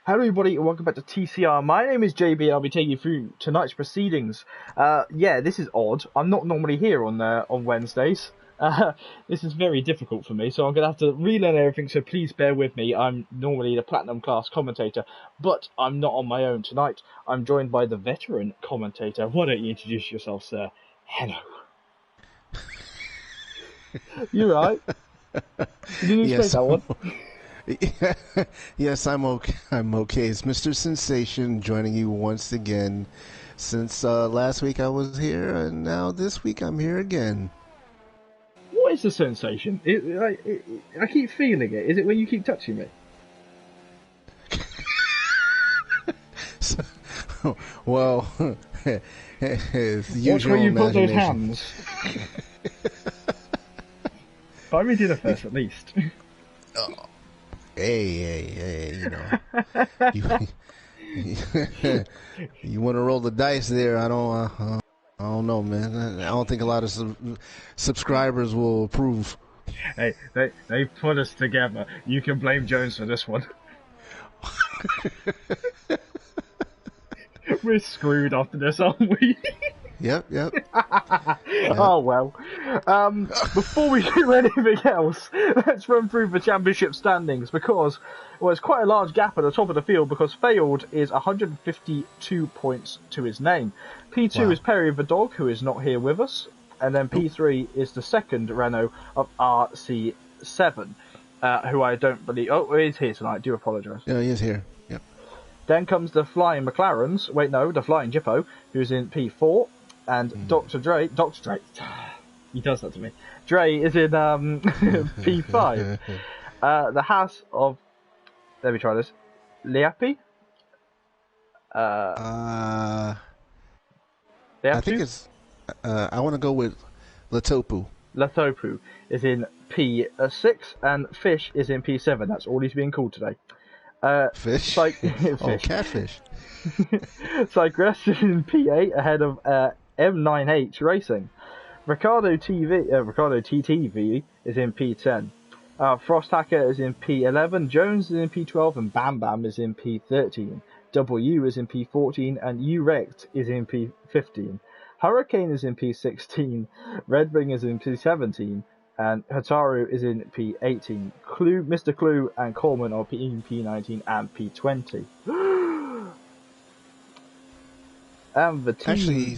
Hello, everybody, and welcome back to TCR. My name is JB. I'll be taking you through tonight's proceedings. Yeah, this is odd. I'm not normally here on Wednesdays. This is very difficult for me, so I'm going to have to relearn everything, so please bear with me. I'm normally the Platinum class commentator, but I'm not on my own tonight. I'm joined by the veteran commentator. Why don't you introduce yourself, sir? Hello. You right? You didn't expect that one? Yes, I'm okay. I'm okay. It's Mr. Sensation joining you once again. Since last week I was here, and now this week I'm here again. What is the sensation? I keep feeling it. Is it when you keep touching me? Well, it's the Watch where you put those imagination. hands. Buy me dinner first, at least. Hey, you want to roll the dice there? I don't know, man. I don't think a lot of subscribers will approve. Hey, they put us together. You can blame Jones for this one. We're screwed after this, aren't we? Yep. Oh well. Before we do anything else, let's run through the championship standings because, well, it's quite a large gap at the top of the field because Failed is 152 points to his name. P2 Wow. is Perry the Dog, who is not here with us, and then P3 is the second Renault of RC7, who I don't believe. Oh, he's here tonight. I do apologise. Yeah, he is here. Yep. Then comes the Flying McLarens. Wait, no, the Flying Jippo, who's in P4. And Dr. Dre, he does that to me. Dre is in P5. The Haas of, let me try this, Liapi? I think it's. I want to go with Latopu. Latopu is in P6, and Fish is in P7. That's all he's being called today. Fish? Fish. Oh, catfish. Cygress is in P8 ahead of M9H Racing. Ricardo TTV is in P10. Frost Hacker is in P11. Jones is in P12, and Bam Bam is in P13. W is in P14, and U-Rect is in P15. Hurricane is in P16. Red Ring is in P17. And Hataru is in P18. Mr. Clue and Coleman are in P19 and P20. And the team... Actually,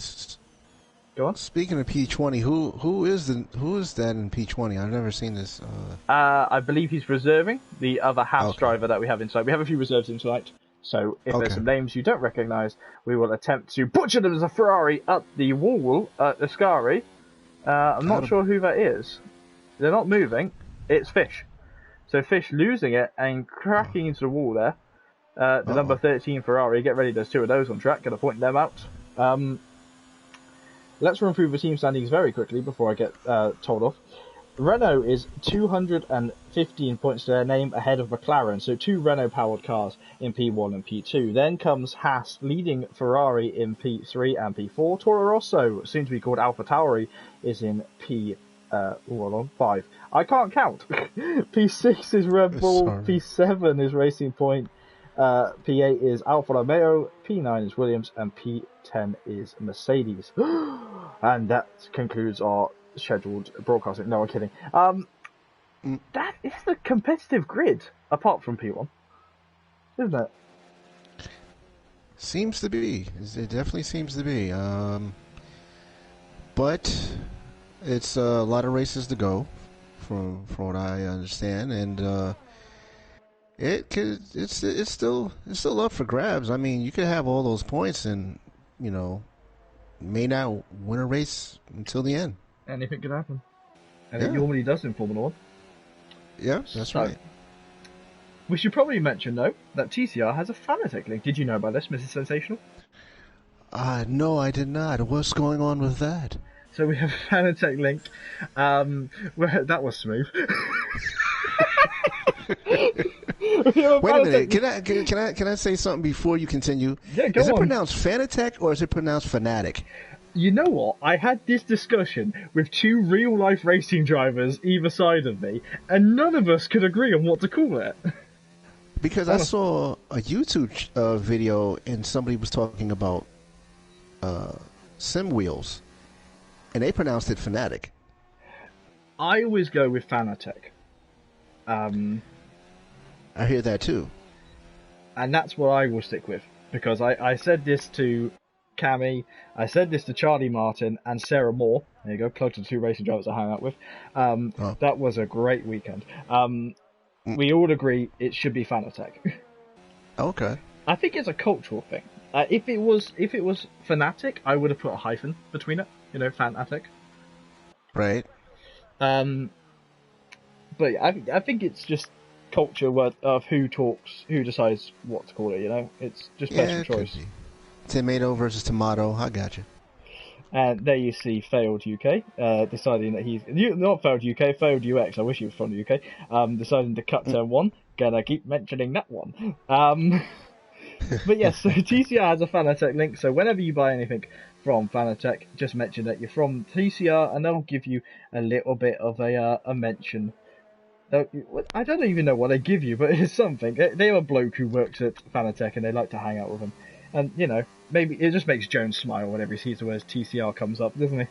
go on. Speaking of P20, who is that in P20? I've never seen this. I believe he's reserving the other house driver that we have inside. We have a few reserves in tonight, so if there's some names you don't recognise, we will attempt to butcher them as a Ferrari up the wall at Ascari. I'm not sure who that is. They're not moving. It's Fish. So Fish losing it and cracking into the wall there. The number 13 Ferrari. Get ready, there's two of those on track. Gonna point them out. Let's run through the team standings very quickly before I get told off. Renault is 215 points to their name ahead of McLaren, so two Renault-powered cars in P1 and P2. Then comes Haas leading Ferrari in P3 and P4. Toro Rosso, soon to be called AlphaTauri, is in P5. I can't count. P6 is Red Bull, P7 is Racing Point, P8 is Alfa Romeo, P9 is Williams, and P10 is Mercedes. And that concludes our scheduled broadcasting. No, I'm kidding. That is the competitive grid, apart from P1, isn't it? Seems to be. It definitely seems to be. But it's a lot of races to go, from what I understand, and it's still up for grabs. I mean, you could have all those points and may not win a race until the end. Anything could happen. And it normally does in Formula 1. Yeah, that's right. We should probably mention, though, that TCR has a Fanatec link. Did you know about this, Mrs. Sensational? No, I did not. What's going on with that? So we have a Fanatec link. That was smooth. Wait a minute. Can I say something before you continue? Yeah, go on. Is it pronounced Fanatec or is it pronounced Fanatic? You know what? I had this discussion with two real-life racing drivers either side of me, and none of us could agree on what to call it. Because I saw a YouTube video and somebody was talking about sim wheels, and they pronounced it Fanatic. I always go with Fanatec. I hear that too. And that's what I will stick with. Because I said this to Cammy, I said this to Charlie Martin and Sarah Moore. There you go, plug to the two racing drivers I hang out with. That was a great weekend. We all agree it should be Fanatec. Okay. I think it's a cultural thing. If it was Fanatic, I would have put a hyphen between it. You know, Fanatic. Right. But I think it's just culture of who decides what to call it. You know, it's just personal choice. Tomato versus tomato. I got you. And there you see failed UK deciding that he's not failed UK, failed UX. I wish he was from the UK. Deciding to cut turn one. Gonna keep mentioning that one. But yes, so TCR has a Fanatec link. So whenever you buy anything from Fanatec, just mention that you're from TCR, and they'll give you a little bit of a mention. I don't even know what they give you, but it's something. They're a bloke who works at Fanatec, and they like to hang out with him. And, you know, maybe it just makes Jones smile whenever he sees the words TCR comes up, doesn't he?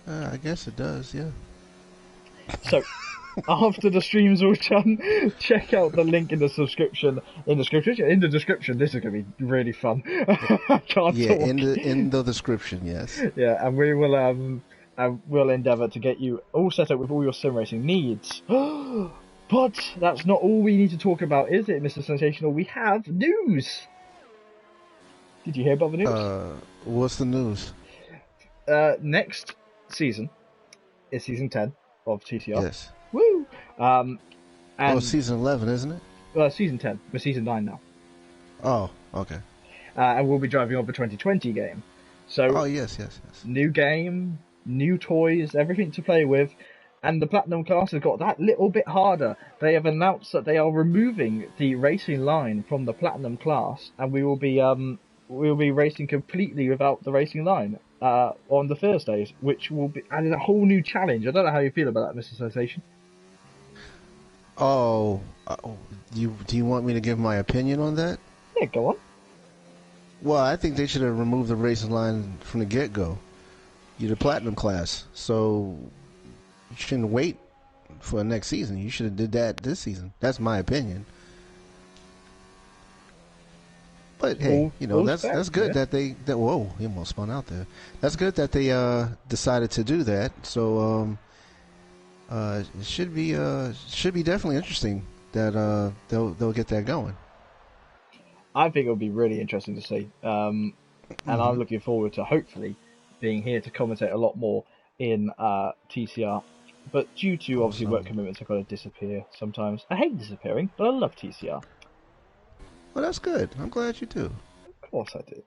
I guess it does, yeah. So, after the stream's all done, check out the link in the description. In the description, this is going to be really fun. I can't talk. In the description, yes. Yeah, and we will we'll endeavour to get you all set up with all your sim racing needs. But that's not all we need to talk about, is it, Mr. Sensational? We have news! Did you hear about the news? What's the news? Next season is season 10 of TCR. Yes. Woo! And season 11, isn't it? Season 10. We're season 9 now. Oh, okay. And we'll be driving on the 2020 game. So, yes. New game, new toys, everything to play with. And the Platinum class has got that little bit harder. They have announced that they are removing the racing line from the Platinum class, and we will be racing completely without the racing line on the Thursdays, which will be adding a whole new challenge. I don't know how you feel about that, Mr. Sensation. Do you want me to give my opinion on that? Yeah, go on. Well, I think they should have removed the racing line from the get-go. You're the Platinum class, so you shouldn't wait for the next season. You should have did that this season. That's my opinion. But hey, that's good that they whoa, he almost spun out there. That's good that they decided to do that. So it should be definitely interesting that they'll get that going. I think it'll be really interesting to see, and I'm looking forward to hopefully being here to commentate a lot more in TCR. But due to obviously work commitments, I've got to disappear sometimes. I hate disappearing, but I love TCR. Well, that's good. I'm glad you do. Of course I do.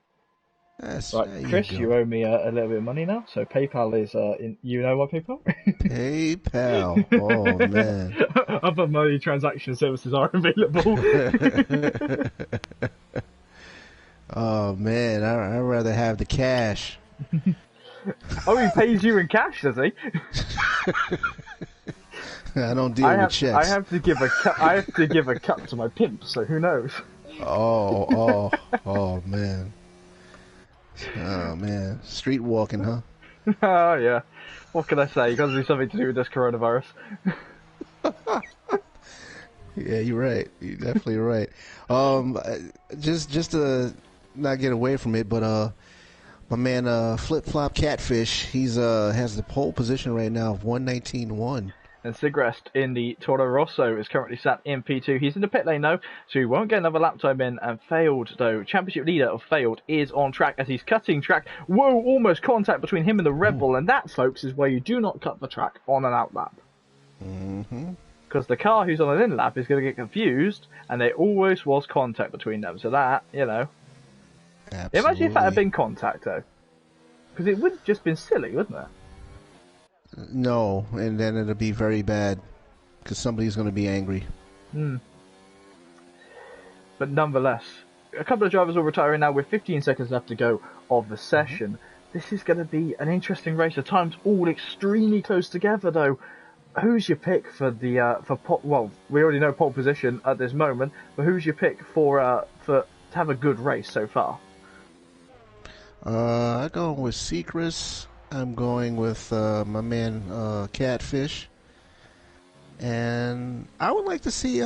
Yes, right, Chris, you owe me a little bit of money now. So PayPal is in. You know my PayPal? PayPal. Oh man. Other money transaction services are available. Oh man, I'd rather have the cash. Oh, he pays you in cash, does he? I don't deal with checks. I have to give a cut to my pimp. So who knows? Oh man. Oh man, street walking, huh? Oh yeah. What can I say? You got to do something to do with this coronavirus. Yeah, you're right. You're definitely right. Just to not get away from it, but my man Flip Flop Catfish, he's has the pole position right now of 119.1. And Sigrest in the Toro Rosso is currently sat in P2. He's in the pit lane though, so he won't get another lap time in. And Failed though, championship leader of Failed, is on track as he's cutting track. Whoa, almost contact between him and the Red Bull. And that, folks, is where you do not cut the track on an outlap. Because the car who's on an in lap is going to get confused, and there always was contact between them. So that, Absolutely. Imagine if that had been contact though. Because it would have just been silly, wouldn't it? No, and then it'll be very bad because somebody's going to be angry. But nonetheless, a couple of drivers will retire now with 15 seconds left to go of the session. This is going to be an interesting race. The time's all extremely close together though. who's your pick for the well, we already know pole position at this moment, but who's your pick for to have a good race so far? I'm going with Seacrest. I'm going with my man Catfish, and I would like to see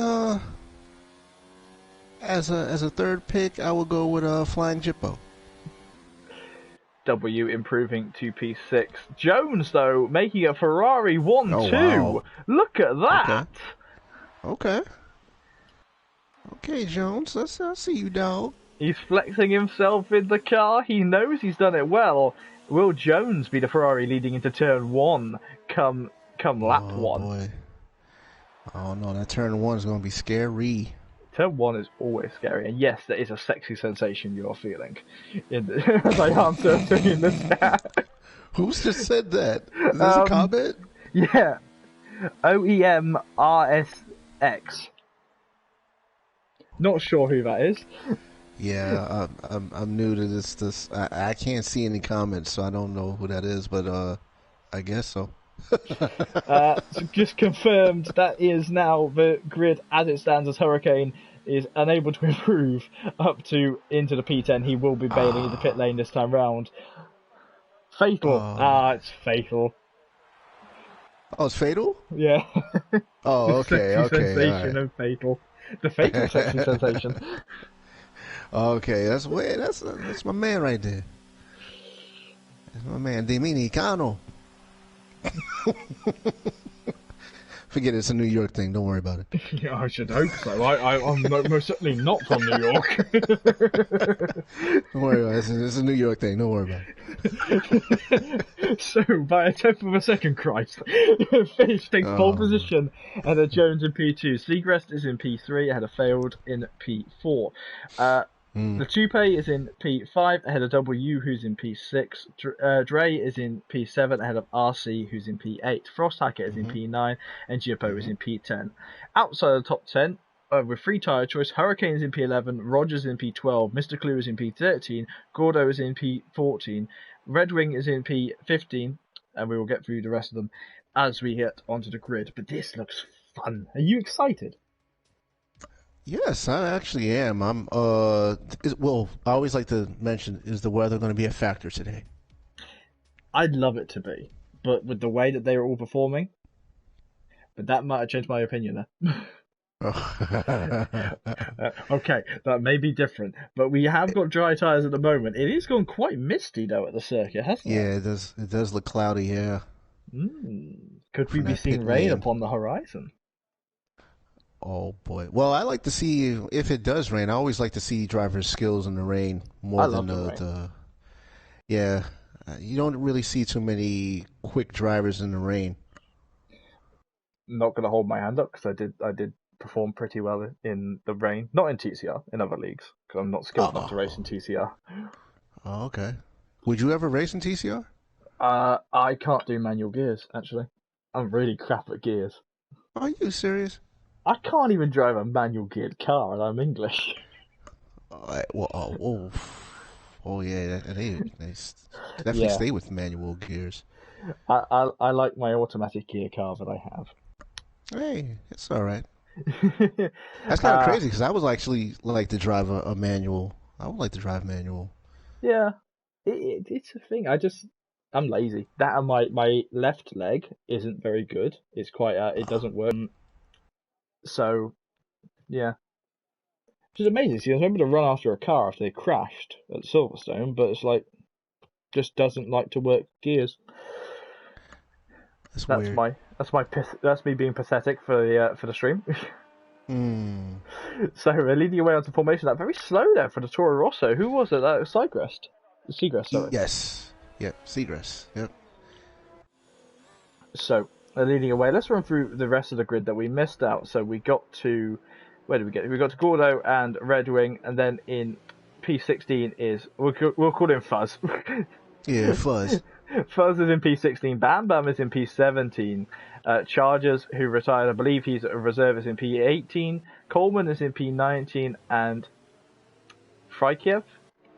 as a third pick, I will go with Flying Jippo. W improving to P6. Jones, though, making a Ferrari 1-2. Wow. Look at that. Okay. Okay, Jones. I see you, dog. He's flexing himself in the car. He knows he's done it well. Will Jones be the Ferrari leading into turn 1 come lap 1? Boy. Oh, no. That turn 1 is going to be scary. Turn 1 is always scary, and yes, there is a sexy sensation you're feeling as I answer in the chat. Who's just said that? Is this a comment? Yeah. OEMRSX. Not sure who that is. Yeah, I'm new to this. I can't see any comments, so I don't know who that is, but I guess so. So just confirmed that is now the grid as it stands, as Hurricane is unable to improve up to into the P10. He will be bailing into pit lane this time round. Fatal. It's fatal. Oh, it's fatal? Yeah. Oh, okay, the sexy sensation right. of fatal. The fatal sexy sensation. Okay, that's my man right there. That's my man, Dominicano. Forget it, it's a New York thing. Don't worry about it. Yeah, I should hope so. I'm most certainly not from New York. Don't worry about it. It's a New York thing. Don't worry about it. So, by a tenth of a second, Christ, Fish takes pole position ahead of Jones in P2. Seacrest is in P3 ahead of Failed in P4. The Toupe is in P5 ahead of W, who's in P6. Dre is in P7 ahead of RC, who's in P8. Frost Hacker is in P9 and Gippo is in P10. Outside of the top 10, with free tyre choice, Hurricane is in P11, Rogers in P12, Mr. Clue is in P13, Gordo is in P14, Red Wing is in P15, and we will get through the rest of them as we get onto the grid. But this looks fun. Are you excited? Yes, I actually am. I always like to mention, is the weather going to be a factor today? I'd love it to be, but with the way that they are all performing, but that might have changed my opinion there. Okay, that may be different, but we have got dry tyres at the moment. It is gone quite misty though at the circuit, hasn't it? Yeah, it does. It does look cloudy. Yeah. Could we be seeing rain upon the horizon? Oh boy! Well, I like to see if it does rain. I always like to see drivers' skills in the rain more than the. Yeah, you don't really see too many quick drivers in the rain. Not going to hold my hand up because I did perform pretty well in the rain, not in TCR, in other leagues because I'm not skilled enough to race in TCR. Oh, okay. Would you ever race in TCR? I can't do manual gears actually. I'm really crap at gears. Are you serious? I can't even drive a manual geared car, and I'm English. Yeah, they definitely stay with manual gears. I like my automatic gear car that I have. Hey, it's all right. That's kind of crazy because I would actually like to drive a manual. I would like to drive manual. Yeah, it's a thing. I'm lazy. That and my left leg isn't very good. It's quite it doesn't work. So, yeah. Which is amazing. See, I was able to run after a car after they crashed at Silverstone, but it's like, just doesn't like to work gears. That's weird. That's me being pathetic for the stream. So we're leading away onto formation. That very slow there for the Toro Rosso. Who was it? That was Seagrass, sorry. Yes. Yep. Seagrass. Yep. So leading away. Let's run through the rest of the grid that we missed out. So we got to where did we get? We got to Gordo and Red Wing, and then in P16 is we'll call him Fuzz. Yeah, Fuzz. Fuzz is in P16. Bam Bam is in P17. Chargers, who retired, I believe he's a reserve, is in P18. Coleman is in P19, and Frykiev.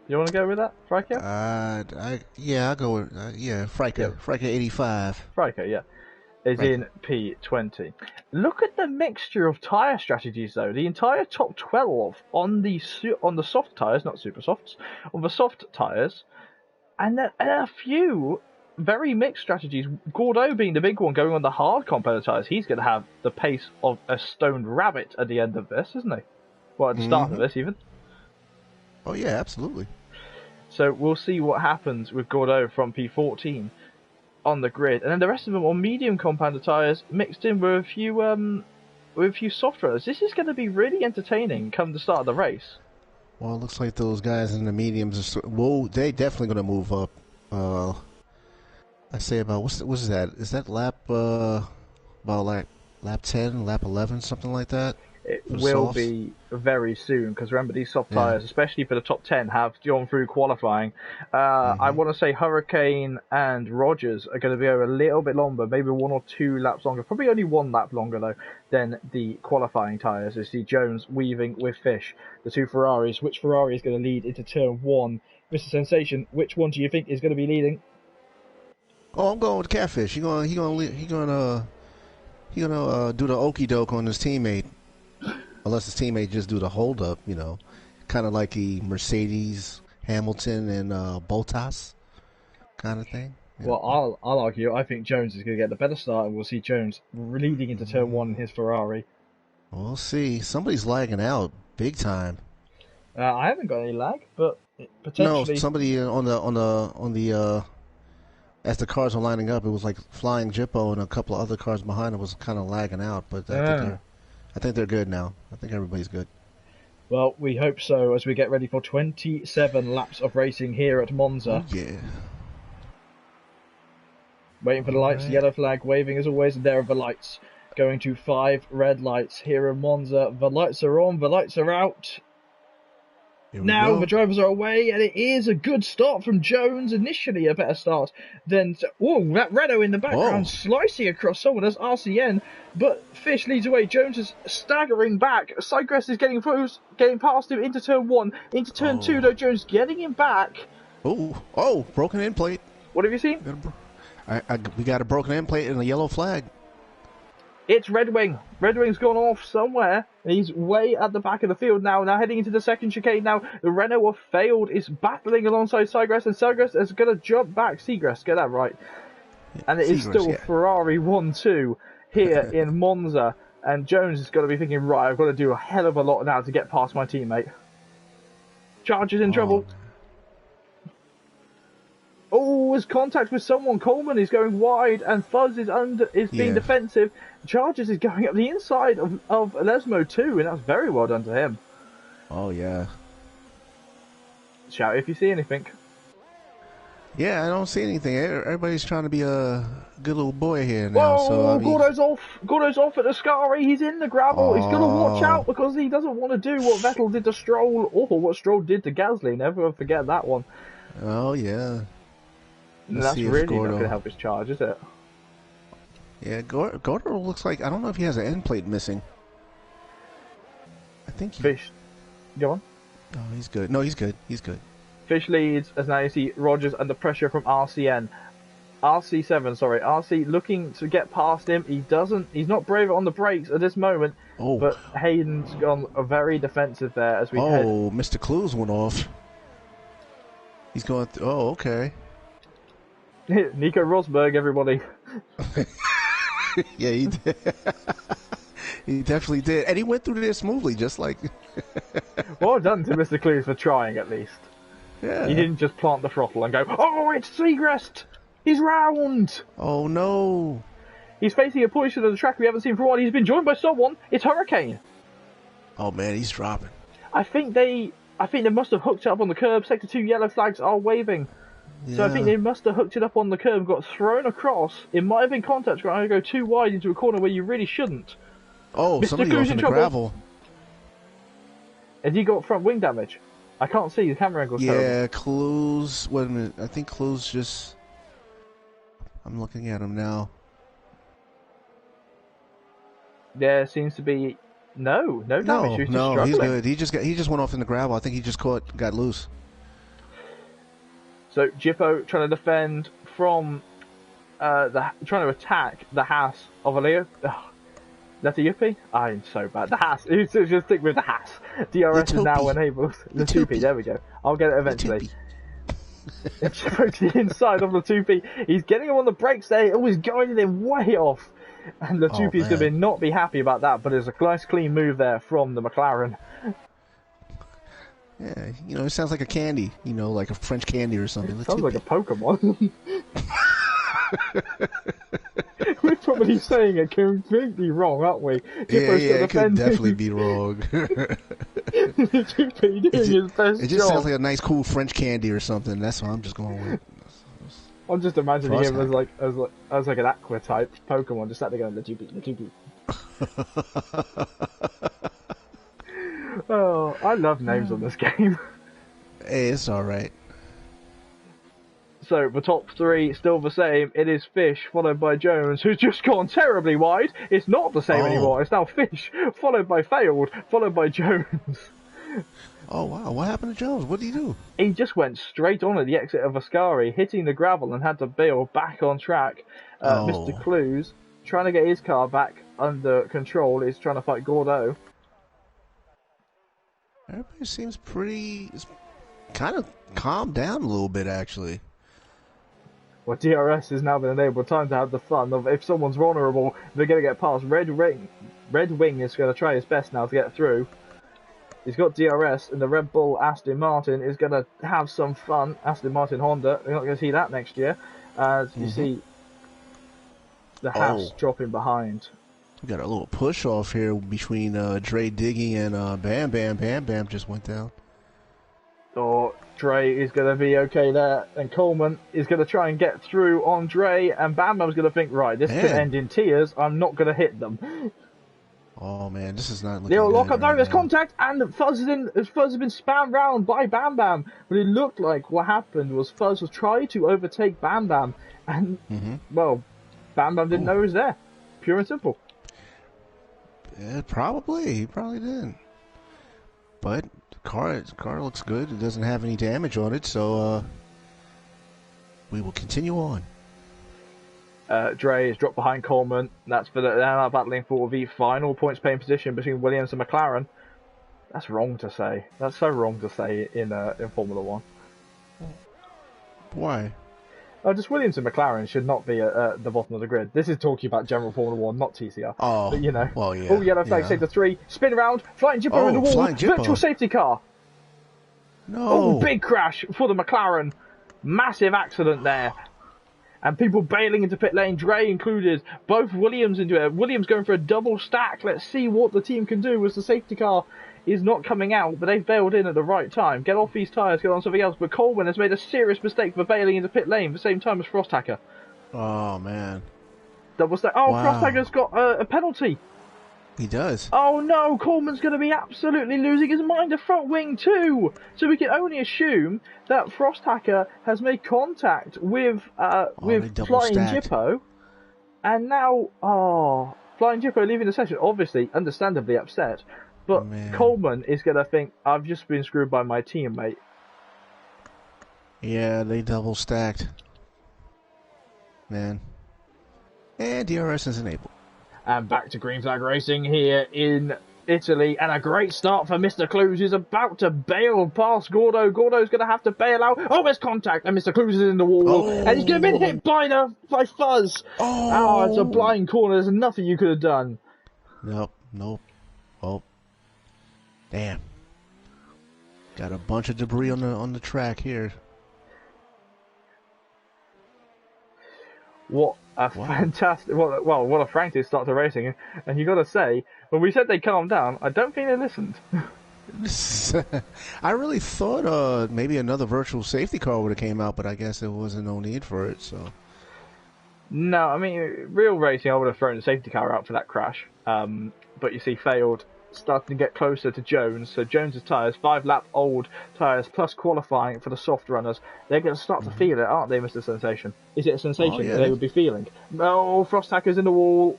You want to go with that, Frykiev? I'll go with Fryka. Fryka 85. Fryka, yeah. is in P20. Look at the mixture of tyre strategies, though. The entire top 12 on the soft tyres, not super softs, on the soft tyres, and a few very mixed strategies. Gordo being the big one, going on the hard compound tyres. He's going to have the pace of a stoned rabbit at the end of this, isn't he? Well, at the start of this, even. Oh, yeah, absolutely. So we'll see what happens with Gordo from P14 on the grid, and then the rest of them on medium compounder tyres mixed in with a few soft runners. This is going to be really entertaining come the start of the race. Well, it looks like those guys in the mediums are they definitely going to move up. I say about what's that? Is that lap about lap 10, lap 11, something like that? It will be very soon, because remember, these soft tyres, especially for the top 10, have gone through qualifying. I want to say Hurricane and Rogers are going to be over a little bit longer, maybe 1 or 2 laps longer, probably only 1 lap longer though than the qualifying tyres. You see Jones weaving with Fish, the 2 Ferraris. Which Ferrari is going to lead into turn 1? Mr. Sensation, which one do you think is going to be leading? Oh, I'm going with Catfish. He gonna do the okey doke on his teammate. Unless his teammate just do the hold up, kind of like the Mercedes, Hamilton, and Bottas kind of thing. Yeah. Well, I'll argue. I think Jones is going to get the better start, and we'll see Jones leading into turn 1 in his Ferrari. We'll see. Somebody's lagging out big time. I haven't got any lag, but potentially. No, somebody on the as the cars were lining up, it was like Flying Jippo and a couple of other cars behind it was kind of lagging out, but I think they're good now. I think everybody's good. Well, we hope so as we get ready for 27 laps of racing here at Monza. Oh, yeah. Waiting for the lights, yellow flag waving as always, and there are the lights. Going to 5 red lights here in Monza. The lights are on, the lights are out. Now the drivers are away, and it is a good start from Jones. Initially a better start than... Oh, that Renault in the background slicing across someone as RCN, but Fish leads away. Jones is staggering back. Cygress is getting past him into turn 1. Into turn 2, though, Jones getting him back. Oh, broken end plate. What have you seen? We got a broken end plate and a yellow flag. It's Red Wing. Red Wing's gone off somewhere. He's way at the back of the field now. Now heading into the second chicane now. The Renault have failed. Is battling alongside Seagrass, and Seagrass is going to jump back. Seagrass, get that right. And it is still Ferrari 1-2 here in Monza. And Jones is going to be thinking, right, I've got to do a hell of a lot now to get past my teammate. Charger's in trouble. Oh, there's contact with someone. Coleman is going wide, and Fuzz is being defensive. Chargers is going up the inside of Lesmo too, and that's very well done to him. Oh, yeah. Shout if you see anything. Yeah, I don't see anything. Everybody's trying to be a good little boy here now. Whoa, so, Gordo's off. Gordo's off at the Scari. He's in the gravel. He's going to watch out because he doesn't want to do what Vettel did to Stroll, or what Stroll did to Gasly. Never forget that one. Oh, yeah. That's really not going to help his charge, is it? Yeah, Gordo looks like... I don't know if he has an end plate missing. I think he... Fish. Go on. Oh, he's good. No, he's good. He's good. Fish leads, as now you see Rogers under pressure from RCN. RC looking to get past him. He's not brave on the brakes at this moment. Oh. But Hayden's gone very defensive there as we head. Oh, Mr. Clues went off. He's going... Oh, okay. Nico Rosberg, everybody. Yeah, he did. He definitely did. And he went through this smoothly, just like... Well done to Mr. Clues for trying, at least. Yeah. He didn't just plant the throttle and go, oh, it's Seagrest! He's round! Oh, no. He's facing a portion of the track we haven't seen for a while. He's been joined by someone. It's Hurricane. Oh, man, he's dropping. I think they must have hooked it up on the curb. Sector 2 yellow flags are waving. Yeah. So I think they must have hooked it up on the curb, got thrown across. It might have been contact trying to go too wide into a corner where you really shouldn't. Oh, Mr. somebody goes in the gravel. Has he got front wing damage? I can't see. The camera angle's terrible. Yeah, Clues. Wait a minute. I think Clues just... I'm looking at him now. There seems to be... No damage. No, he's good. He just went off in the gravel. I think he just got loose. So Jippo trying to defend from trying to attack the Haas of Aleo. That's a Yuppie? I'm so bad. The Haas. Just stick with the Haas. DRS is now enabled. The 2P, there we go. I'll get it eventually. It's approaching the inside of the 2P. He's getting him on the brakes there. Oh, he's going in way off. And the 2P's going to not be happy about that, but it's a nice clean move there from the McLaren. Yeah, it sounds like a candy. Like a French candy or something. It sounds like a Pokemon. We're probably saying it completely wrong, aren't we? It could definitely be wrong. It just sounds like a nice, cool French candy or something. That's what I'm just going with. I'm just imagining him as like an Aqua type Pokemon, just sat there going, the 2P. Oh, I love names on this game. Hey, it's alright. So, the top three, still the same. It is Fish, followed by Jones, who's just gone terribly wide. It's not the same anymore. It's now Fish, followed by Failed, followed by Jones. Oh, wow. What happened to Jones? What did he do? He just went straight on at the exit of Ascari, hitting the gravel and had to bail back on track. Mr. Clues, trying to get his car back under control, is trying to fight Gordo. Everybody seems it's kind of calmed down a little bit, actually. Well, DRS has now been enabled. Time to have the fun of if someone's vulnerable, they're going to get past. Red Wing is going to try his best now to get through. He's got DRS, and the Red Bull Aston Martin is going to have some fun. Aston Martin Honda, we're not going to see that next year. As you see the Haas dropping behind. We got a little push off here between Dre Diggy and Bam Bam. Bam Bam just went down. Oh, Dre is going to be okay there, and Coleman is going to try and get through on Dre, and Bam Bam's going to think, right, this could end in tears. I'm not going to hit them. Oh man, this is not looking They'll good. lock up there, there's contact, and Fuzz has been spammed round by Bam Bam. But it looked like what happened was Fuzz was trying to overtake Bam Bam, and, well, Bam Bam didn't know he was there. Pure and simple. Yeah, probably. He probably didn't. But the car looks good. It doesn't have any damage on it, so we will continue on. Dre is dropped behind Coleman. They're now battling for the final points paying position between Williams and McLaren. That's wrong to say. That's so wrong to say in Formula One. Why? Just Williams and McLaren should not be at the bottom of the grid. This is talking about general Formula 1, not TCR. Oh, but, well, yeah. Oh, yellow flag, sector 3, spin around, flying Jippo in the wall, virtual safety car. No. Oh, big crash for the McLaren. Massive accident there. And people bailing into pit lane, Dre included, both Williams into it. Williams going for a double stack. Let's see what the team can do as the safety car is not coming out, but they've bailed in at the right time. Get off these tyres, get on something else. But Coleman has made a serious mistake for bailing into pit lane at the same time as Frosthacker. Oh, man. Double stack. Oh, wow. Frosthacker's got a penalty. He does. Oh, no. Coleman's going to be absolutely losing his mind to front wing, too. So we can only assume that Frosthacker has made contact with Flying Jippo. And now, Flying Jippo leaving the session. Obviously, understandably upset. But Coleman is going to think, I've just been screwed by my teammate. Yeah, they double stacked. Man. And DRS is enabled. And back to green flag racing here in Italy. And a great start for Mr. Clues, who's about to bail past Gordo. Gordo's going to have to bail out. Oh, there's contact. And Mr. Clues is in the wall. And he's going to be hit by Fuzz. Oh, it's a blind corner. There's nothing you could have done. Nope. Oh. Damn. Got a bunch of debris on the track here. What a fantastic, what a frantic start to racing. And you got to say, when we said they'd calm down, I don't think they listened. I really thought maybe another virtual safety car would have came out, but I guess there wasn't no need for it. So. No, I mean, real racing, I would have thrown the safety car out for that crash. But you see, failed. Starting to get closer to Jones. So Jones's tyres, 5-lap-old tyres, plus qualifying for the soft runners. They're going to start to feel it, aren't they, Mr. Sensation? Is it a sensation that they would be feeling? Oh, Frosthacker's in the wall.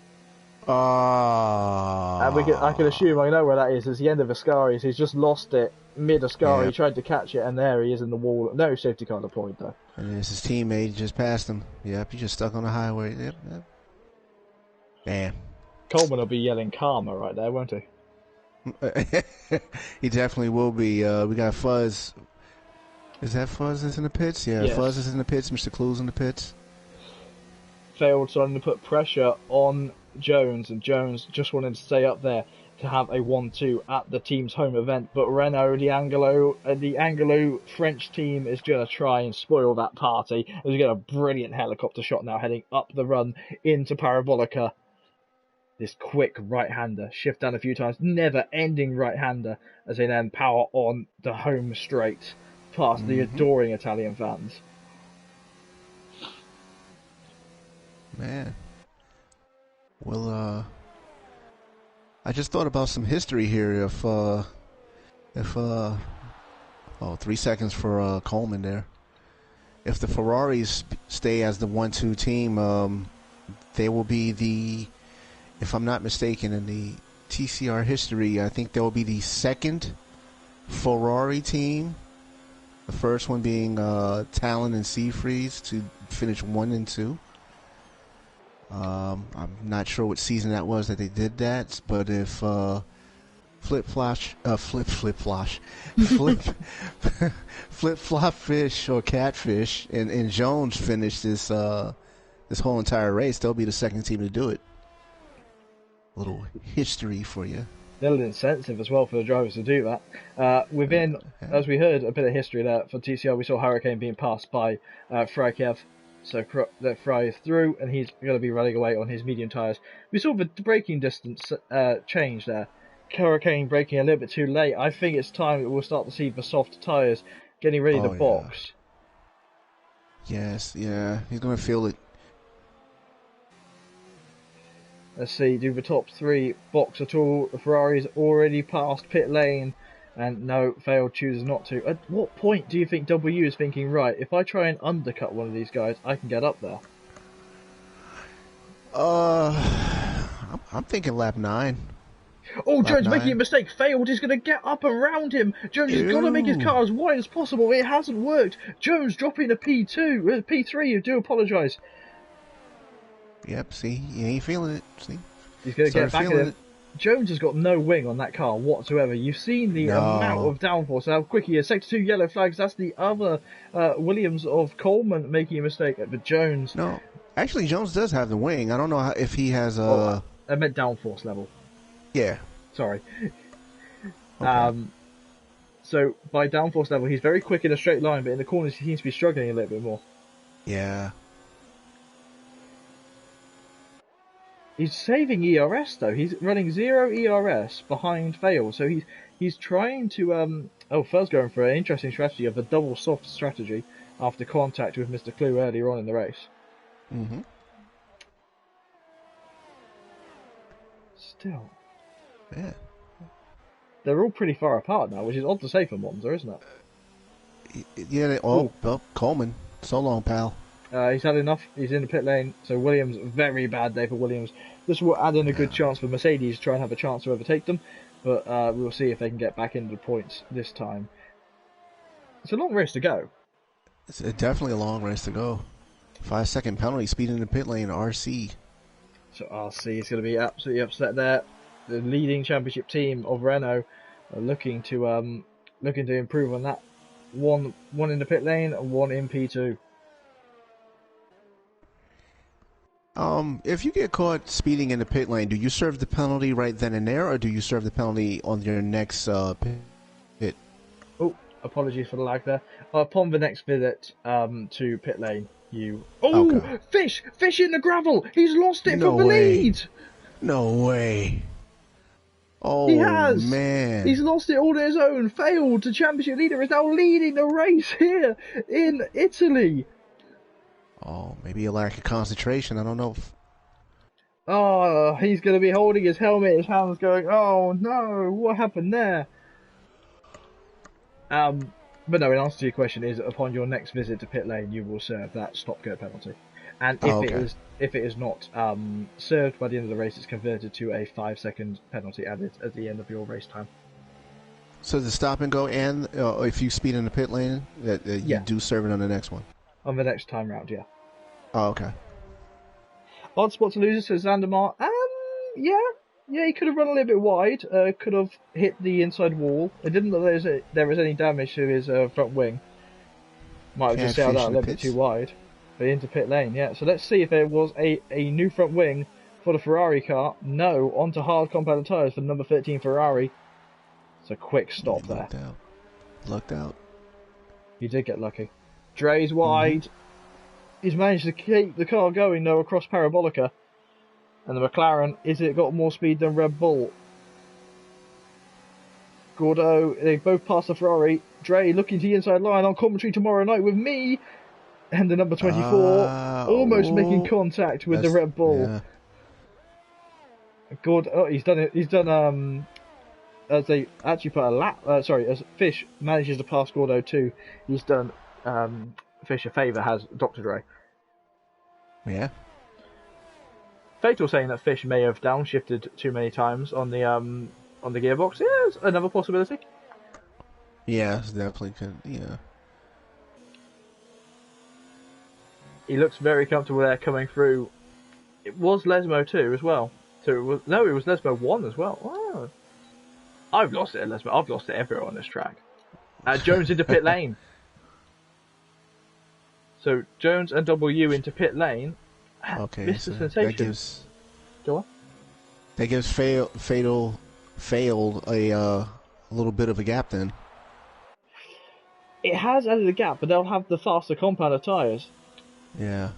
And I can assume I know where that is. It's the end of Ascari's. He's just lost it. mid-Ascari, Yeah. tried to catch it, and there he is in the wall. No safety car deployed, though. And it's his teammate just passed him. Yep, he just stuck on the highway. Yep. Damn. Coleman will be yelling karma right there, won't he? He definitely will be. We got Fuzz. Is that Fuzz that's in the pits? Yeah, Yes. Fuzz is in the pits. Mr. Clue's in the pits. Failed starting to put pressure on Jones, and Jones just wanted to stay up there to have a 1-2 at the team's home event. But Renault, the Anglo French team, is going to try and spoil that party. They get a brilliant helicopter shot now heading up the run into Parabolica. This quick right-hander, shift down a few times, never-ending right-hander as they then power on the home straight past the adoring Italian fans. Man. Well, I just thought about some history here. If 3 seconds for Coleman there. If the Ferraris stay as the 1-2 team, they will be the, if I'm not mistaken, in the TCR history, I think they will be the second Ferrari team. The first one being Talon and Seafreeze to finish 1 and 2. I'm not sure what season that was that they did that, but if Flip Flop Fish or Catfish and Jones finish this whole entire race, they'll be the second team to do it. A little history for you. Little incentive as well for the drivers to do that. As we heard, a bit of history there for TCR. We saw Hurricane being passed by Frykiev. So that Fry is through, and he's going to be running away on his medium tyres. We saw the braking distance change there. Hurricane braking a little bit too late. I think it's time that we'll start to see the soft tyres getting ready to box. Yes, yeah, he's going to feel it. Let's see, do the top 3 box at all? The Ferrari's already passed pit lane. And no, failed, chooses not to. At what point do you think W is thinking, right, if I try and undercut one of these guys, I can get up there? I'm thinking lap 9. Oh, lap Jones 9. making a mistake. Failed is going to get up around him. Jones has got to make his car as wide as possible. It hasn't worked. Jones dropping a P2, P3, I do apologise. Yep, see, he ain't feeling it. See, he's going to get back at him. Jones has got no wing on that car whatsoever. You've seen the amount of downforce, how quick he is. Sector 2 yellow flags. That's the other Williams of Coleman making a mistake. But Jones... No, actually, Jones does have the wing. I don't know if he has a... I meant downforce level. Yeah. Sorry. Okay. So, by downforce level, he's very quick in a straight line, but in the corners he seems to be struggling a little bit more. Yeah. He's saving ERS though. He's running 0 ERS behind fail, so he's trying to first going for an interesting strategy of the double soft strategy after contact with Mr. Clue earlier on in the race. Mm-hmm. Still, yeah, they're all pretty far apart now, which is odd to say for Monza, isn't it? Yeah. Coleman, so long, pal. He's had enough. He's in the pit lane. So Williams, very bad day for Williams. This will add in a good chance for Mercedes to try and have a chance to overtake them. But we'll see if they can get back into the points this time. It's a long race to go. It's definitely a long race to go. 5-second penalty, speed in the pit lane, RC. So RC is going to be absolutely upset there. The leading championship team of Renault are looking to improve on that. One in the pit lane and 1 in P2. If you get caught speeding in the pit lane, do you serve the penalty right then and there, or do you serve the penalty on your next pit? Oh, apologies for the lag there. Upon the next visit to pit lane, you... Oh, okay. Fish in the gravel! He's lost it from the lead! No way. Oh, he has. Man. He's lost it all on his own. Failed. The championship leader is now leading the race here in Italy. Oh, maybe a lack of concentration. I don't know. Oh, he's going to be holding his helmet. His hands going, oh no, what happened there? But no, in answer to your question is, upon your next visit to pit lane, you will serve that stop-go penalty. And if it is not served by the end of the race, it's converted to a 5-second penalty added at the end of your race time. So the stop and go, and if you speed in the pit lane, you do serve it on the next one. On the next time round, yeah. Oh, okay. Odd spot to lose, says Zandamar. Yeah, he could have run a little bit wide. Could have hit the inside wall. It didn't look like there was any damage to his front wing. Might have just sailed out a little bit too wide. But into pit lane, yeah. So let's see if there was a new front wing for the Ferrari car. No, onto hard compound tyres for number 13 Ferrari. It's a quick stop there. Lucked out. He did get lucky. Dre's wide. He's managed to keep the car going though across Parabolica. And the McLaren, is it got more speed than Red Bull? Gordo, they both passed the Ferrari. Dre looking to the inside line on commentary tomorrow night with me. And the number 24 almost making contact with the Red Bull. Yeah. Gordo, he's done it. He's done as they actually put a lap. As Fish manages to pass Gordo too. He's done Fish a favour. Has Dr. Dre. Yeah. Fatal saying that Fish may have downshifted too many times on the gearbox. Yeah, it's another possibility. Yeah, it's definitely could. Yeah. He looks very comfortable there coming through. It was Lesmo 2 as well. So it was Lesmo 1 as well. Wow. I've lost it at Lesmo. I've lost it everywhere on this track. Jones into pit lane. So Jones and W into pit lane. Okay, so that gives. Go on. That gives failed a little bit of a gap then. It has added a gap, but they'll have the faster compounder tyres. Yeah.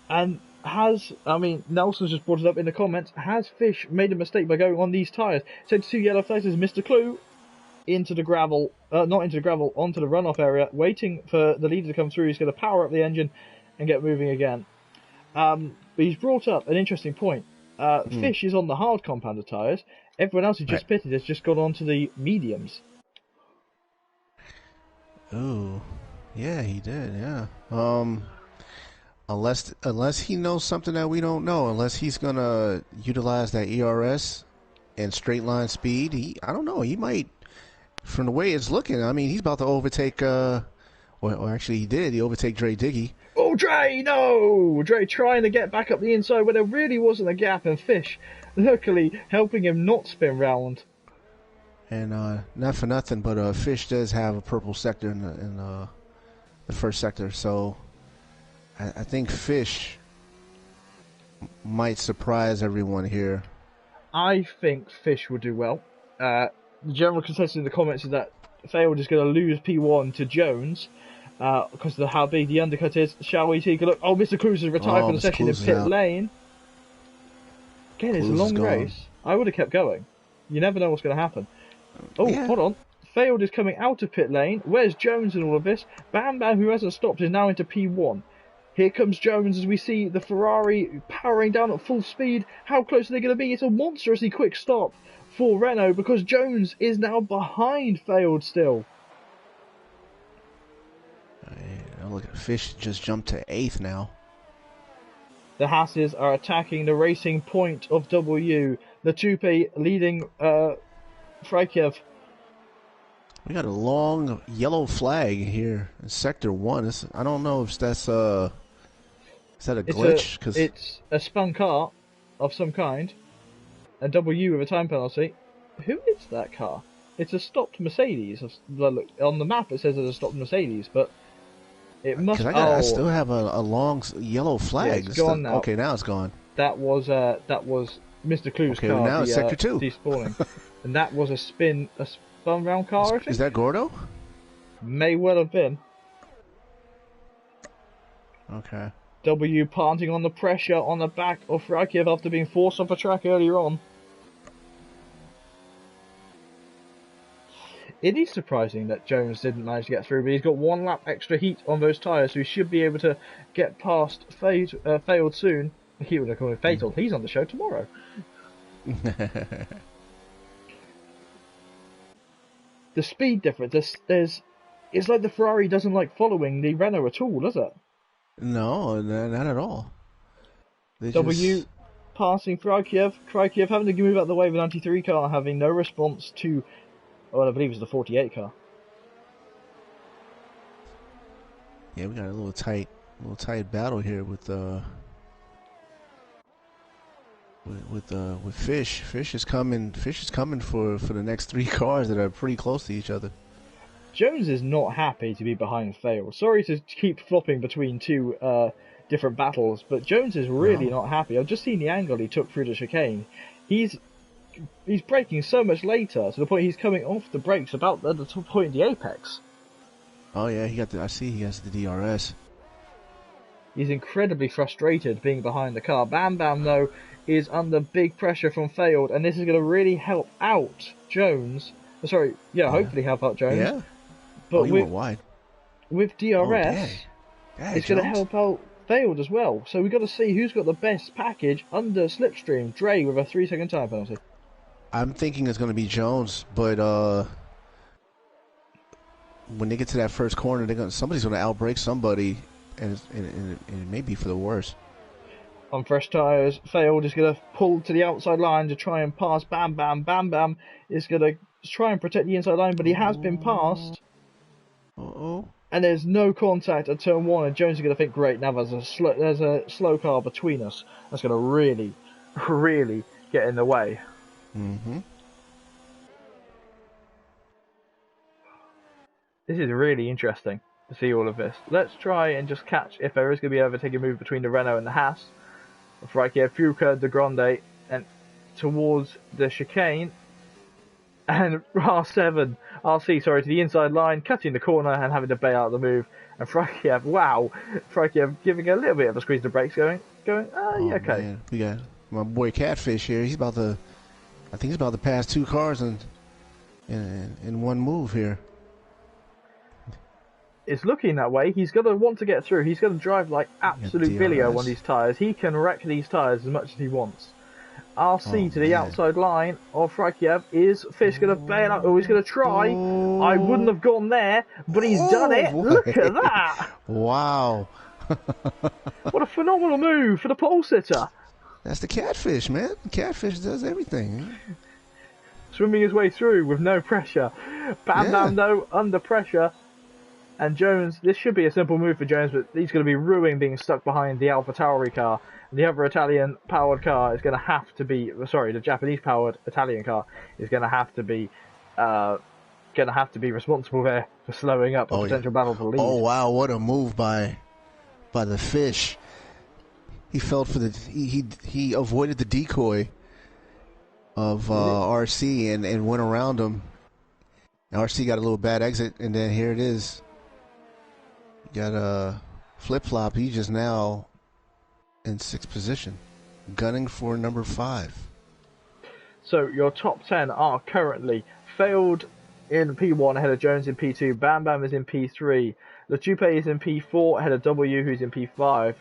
And Nelson's just brought it up in the comments. Has Fish made a mistake by going on these tyres? Said 2 yellow flags as Mr. Clue into the gravel, not into the gravel, onto the runoff area, waiting for the leader to come through. He's going to power up the engine and get moving again. But he's brought up an interesting point. Fish is on the hard compounder tyres. Everyone else who just pitted has just gone on to the mediums. Oh, yeah, he did. Yeah. Unless he knows something that we don't know, unless he's gonna utilize that ERS and straight line speed, I don't know. He might, from the way it's looking. I mean, he's about to overtake. Or actually, he did. He overtake Dre Diggy. Oh, Dre! No! Dre trying to get back up the inside where there really wasn't a gap, and Fish, luckily, helping him not spin round. And not for nothing, but Fish does have a purple sector in the first sector, so I think Fish might surprise everyone here. I think Fish will do well. The general consensus in the comments is that Failed is going to lose P1 to Jones. Because of how big the undercut is. Shall we take a look? Oh, Mr. Cruz has retired for the session in pit lane. Again, it's a long race. I would have kept going. You never know what's going to happen. Oh, yeah. Hold on. Failed is coming out of pit lane. Where's Jones in all of this? Bam Bam, who hasn't stopped, is now into P1. Here comes Jones as we see the Ferrari powering down at full speed. How close are they going to be? It's a monstrously quick stop for Renault because Jones is now behind Failed still. Look at Fish just jumped to 8th now. The Hasses are attacking the racing point of W. Latupe leading Frykiev. We got a long yellow flag here in Sector 1. I don't know if that's is that a glitch? It's a spun car of some kind. A W with a time penalty. Who is that car? It's a stopped Mercedes. On the map it says it's a stopped Mercedes, but it must. I still have a long yellow flag. Yeah, it's gone now. Okay, now it's gone. That was Mr. Clue's car. Well, now it's Sector 2. Despawning. And that was a spun round car, I think. Is that Gordo? May well have been. Okay. W planting on the pressure on the back of Frykiev after being forced off the track earlier on. It is surprising that Jones didn't manage to get through, but he's got 1 lap extra heat on those tyres, so he should be able to get past Failed soon. He would have called him Fatal. He's on the show tomorrow. The speed difference, it's like the Ferrari doesn't like following the Renault at all, does it? No, not at all. Passing Frykiev having to move out of the way of an 93 car, having no response to Oh, I believe it's the 48 car. Yeah, we got a little tight battle here with Fish. Fish is coming for the next 3 cars that are pretty close to each other. Jones is not happy to be behind Failed. Sorry to keep flopping between two different battles, but Jones is really not happy. I've just seen the angle he took through the chicane. He's braking so much later to the point he's coming off the brakes about at the point of the apex. Oh yeah, I see he has the DRS. He's incredibly frustrated being behind the car. Bam Bam, though, is under big pressure from Failed, and this is going to really help out Jones. Hopefully help out Jones. Yeah. But went wide. With DRS, it's going to help out Failed as well. So we've got to see who's got the best package under Slipstream. Dre with a 3-second time penalty. I'm thinking it's going to be Jones, but when they get to that first corner, somebody's going to outbrake somebody, and it may be for the worse. On fresh tyres, Failed is going to pull to the outside line to try and pass Bam Bam. Bam Bam is going to try and protect the inside line, but he has been passed. Uh-oh. And there's no contact at turn 1, and Jones is going to think, great, now there's a slow car between us. That's going to really, really get in the way. Mm-hmm. This is really interesting to see all of this. Let's try and just catch if there is going to be an overtaking move between the Renault and the Haas. Freike, Fuca, De Grande, and towards the chicane. And RC, to the inside line, cutting the corner and having to bail out the move. And Freike giving a little bit of a squeeze the brakes okay. Man. We got my boy Catfish here. I think he's about to pass 2 cars in one move here. It's looking that way. He's going to want to get through. He's going to drive like absolute Billio on these tyres. He can wreck these tyres as much as he wants. RC to the outside line of Frykiev. Is Fish going to bail out? Oh, he's going to try. I wouldn't have gone there, but he's done it. Boy. Look at that. Wow. What a phenomenal move for the pole sitter. That's the Catfish, man. Catfish does everything. Swimming his way through with no pressure. Bam Bam, though, under pressure. And Jones, this should be a simple move for Jones, but he's going to be ruining being stuck behind the AlphaTauri car. The other Italian-powered car is going to have to be, the Japanese-powered Italian car is going to have to be responsible there for slowing up a potential battle for the lead. Oh wow, what a move by the Fish. He felt for he avoided the decoy of RC and went around him. RC got a little bad exit, and then here it is. Got a flip-flop. He just now in 6th position, gunning for number 5. So your top 10 are currently Failed in P1 ahead of Jones in P2. Bam Bam is in P3. Latupe is in P4 ahead of W, who's in P5.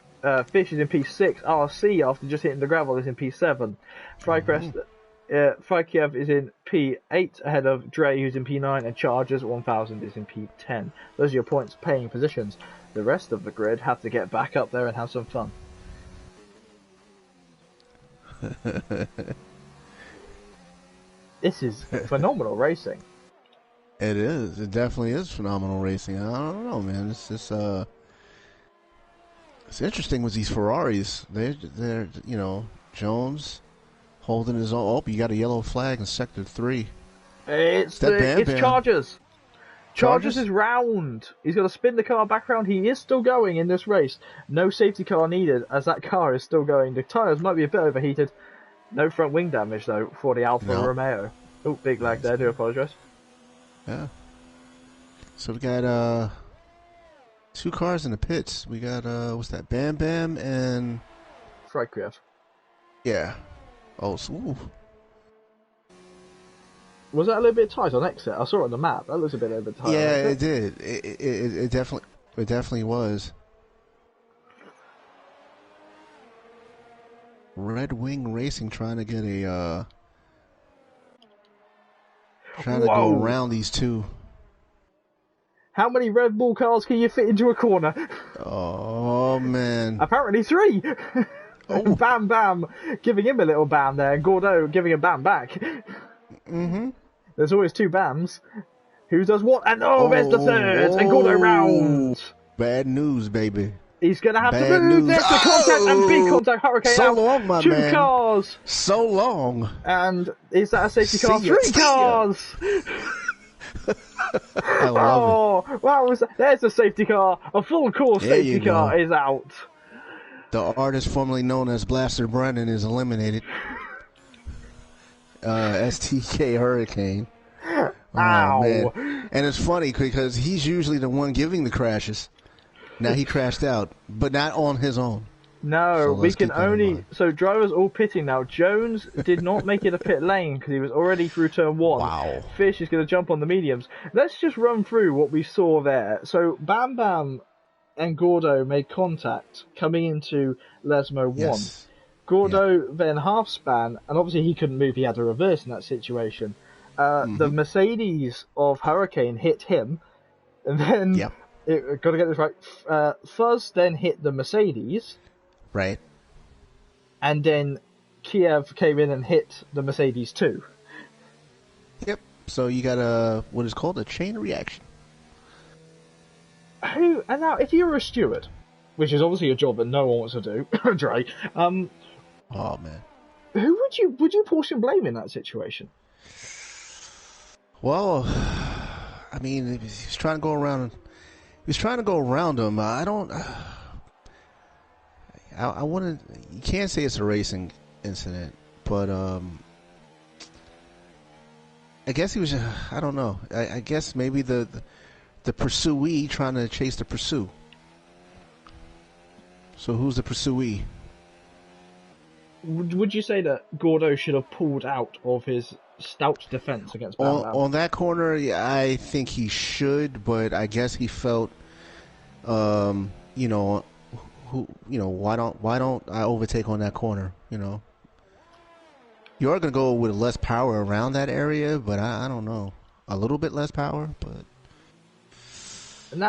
Fish is in P6. RC, after just hitting the gravel, is in P7. Frykiev is in P8 ahead of Dre, who's in P9, and Chargers 1000 is in P10. Those are your points paying positions. The rest of the grid have to get back up there and have some fun. This is phenomenal racing. It is. It definitely is phenomenal racing. I don't know, man. It's just it's interesting with these Ferraris. They're Jones holding his own. Oh, you got a yellow flag in sector 3. It's Chargers. Chargers is round. He's got to spin the car back around. He is still going in this race. No safety car needed as that car is still going. The tyres might be a bit overheated. No front wing damage though for the Alfa Romeo. Oh, big lag there. I do apologise. Yeah. So we got 2 cars in the pits. We got what's that? Bam Bam and Frykiev. Yeah. Oh, so, was that a little bit tight on exit? I saw it on the map. That looks a bit tight. Yeah, it did. It definitely was. Red Wing Racing trying to get a trying to go around these 2. How many Red Bull cars can you fit into a corner? Oh man! Apparently 3. Oh. Bam Bam giving him a little bam there, and Gordeau giving a bam back. Mm-hmm. There's always two BAMs. Who does what? And there's the third. And Gordo round. Bad news, baby. He's going to have Bad to move. News. There's the contact and big contact. Hurricane so out. long, my Two man. cars. So long. And is that a safety car? See ya. Three cars. I love it. Wow, there's a safety car. A full course safety car is out. The artist formerly known as Blaster Brennan is eliminated. STK Hurricane. Ow. Man. And it's funny because he's usually the one giving the crashes. Now he crashed out, but not on his own. No, So we can only... mind. So drivers all pitting now. Jones did not make it a pit lane because he was already through turn 1. Wow. Fish is going to jump on the mediums. Let's just run through what we saw there. So Bam Bam and Gordo made contact coming into Lesmo 1. Yes. Gordo then half span, and obviously he couldn't move, he had to reverse in that situation. The Mercedes of Hurricane hit him, and then, got to get this right, Fuzz then hit the Mercedes. Right. And then Kiev came in and hit the Mercedes too. Yep. So you got what is called a chain reaction. And now, if you're a steward, which is obviously a job that no one wants to do, Dre, oh man, who would you portion blame in that situation? Well, I mean, he's trying to go around. He's trying to go around him. I don't. I wouldn't. You can't say it's a racing incident, but I guess he was. I don't know. I guess maybe the pursuee trying to chase the pursue. So who's the pursuee? Would you say that Gordo should have pulled out of his stout defense against Bam Bam? On that corner? Yeah, I think he should, but I guess he felt, why don't I overtake on that corner? You know, you are going to go with less power around that area, but I don't know, a little bit less power, but. And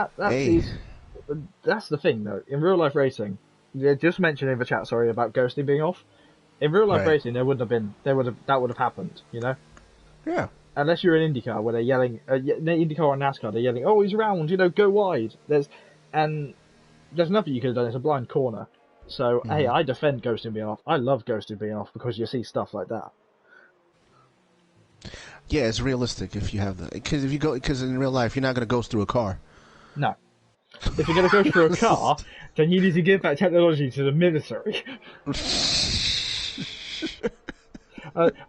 that's the thing though. In real life racing, you just mentioned in the chat, sorry, about ghosting being off. In real life racing, that would have happened, you know? Yeah. Unless you're in IndyCar where they're yelling, IndyCar or NASCAR, they're yelling, "Oh, he's round, go wide." There's nothing you could have done. It's a blind corner. So hey, I defend ghosting being off. I love ghosting being off because you see stuff like that. Yeah, it's realistic if you have because in real life you're not going to ghost through a car. No. If you're going to go through a car, then you need to give that technology to the military.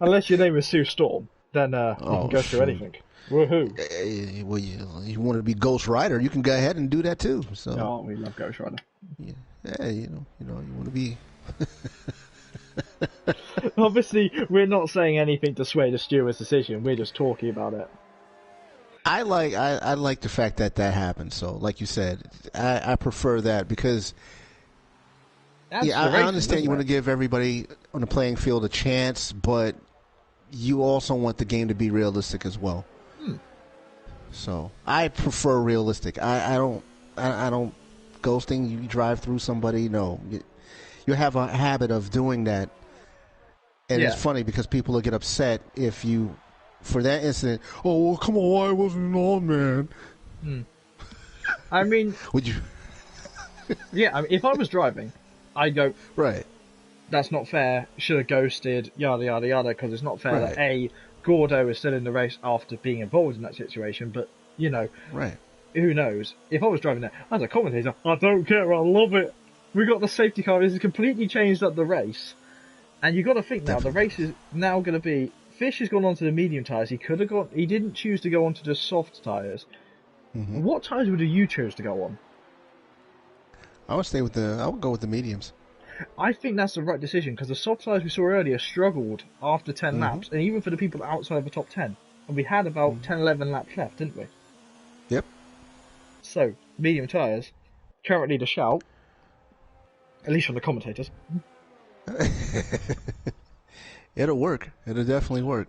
Unless your name is Sue Storm, then you can go through anything. Woohoo! Well, you want to be Ghost Rider, you can go ahead and do that too. So. Oh, we love Ghost Rider. Yeah, you want to be. Obviously, we're not saying anything to sway the steward's decision. We're just talking about it. I like the fact that happened. So, like you said, I prefer that because. I understand you want to give everybody on the playing field a chance, but you also want the game to be realistic as well. So I prefer realistic. I don't ghosting. You drive through somebody. No, you have a habit of doing that, and it's funny because people will get upset if you, for that incident. Oh, well, come on, I wasn't on, man. I mean, would you? Yeah, I mean, if I was driving. I'd go, right, that's not fair, should have ghosted, yada, yada, yada, because it's not fair that, A, Gordo is still in the race after being involved in that situation, but, who knows? If I was driving there, as a commentator, I don't care, I love it. We got the safety car, this has completely changed up the race. And you've got to think now, the race is now going to be, Fish has gone onto the medium tyres, he didn't choose to go onto the soft tyres. What tyres would you choose to go on? I would go with the mediums. I think that's the right decision because the soft tyres we saw earlier struggled after 10 laps, and even for the people outside of the top 10. And we had about 10, 11 laps left, didn't we? Yep. So, medium tyres, currently the shout, at least from the commentators. It'll work. It'll definitely work.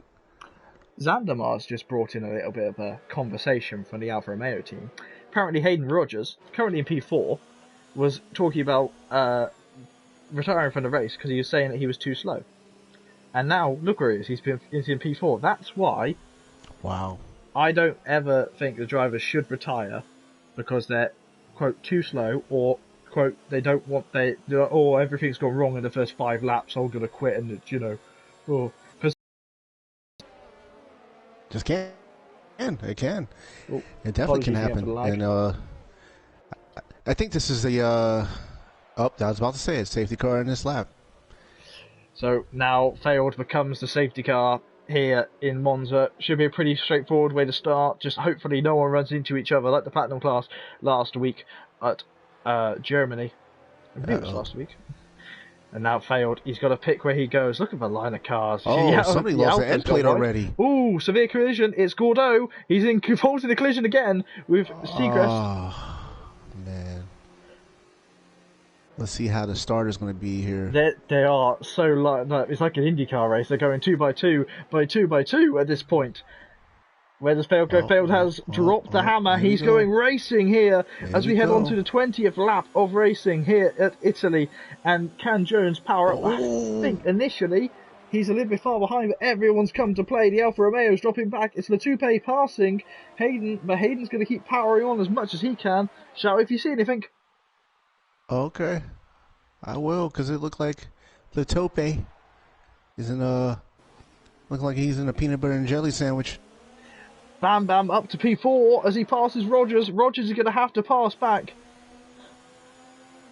Zandamar's just brought in a little bit of a conversation from the Alfa Romeo team. Apparently Hayden Rogers, currently in P4, was talking about retiring from the race because he was saying that he was too slow. And now, look where he is. He's in P4. That's why Wow. I don't ever think the drivers should retire because they're, quote, too slow, or, quote, they don't want, or everything's gone wrong in the first 5 laps, I'm going to quit, and, because... Just can't. It can. Oh, it definitely can happen. And I think this is the, I was about to say it, safety car in this lap. So now failed becomes the safety car here in Monza. Should be a pretty straightforward way to start. Just hopefully no one runs into each other like the Platinum class last week at Germany. I believe it was last week. And now failed. He's got to pick where he goes. Look at the line of cars. Oh, somebody lost the end plate already. Ooh, severe collision. It's Gordeau. He's involved in a collision again with Segrest. Oh, man. Let's see how the start is going to be here. They are so light. It's like an IndyCar race. They're going 2 by 2 by 2 by 2 at this point. Where does Failed go? Failed has dropped the hammer. He's going racing here as we head on to the 20th lap of racing here at Italy. And can Jones power up? I think initially he's a little bit far behind, but everyone's come to play. The Alfa Romeo's dropping back. It's Latupe passing Hayden, but Hayden's going to keep powering on as much as he can. Shout if you see anything. Okay, I will, because it looked like Latupe is look like he's in a peanut butter and jelly sandwich. Bam Bam up to P4 as he passes Rogers. Rogers is going to have to pass back.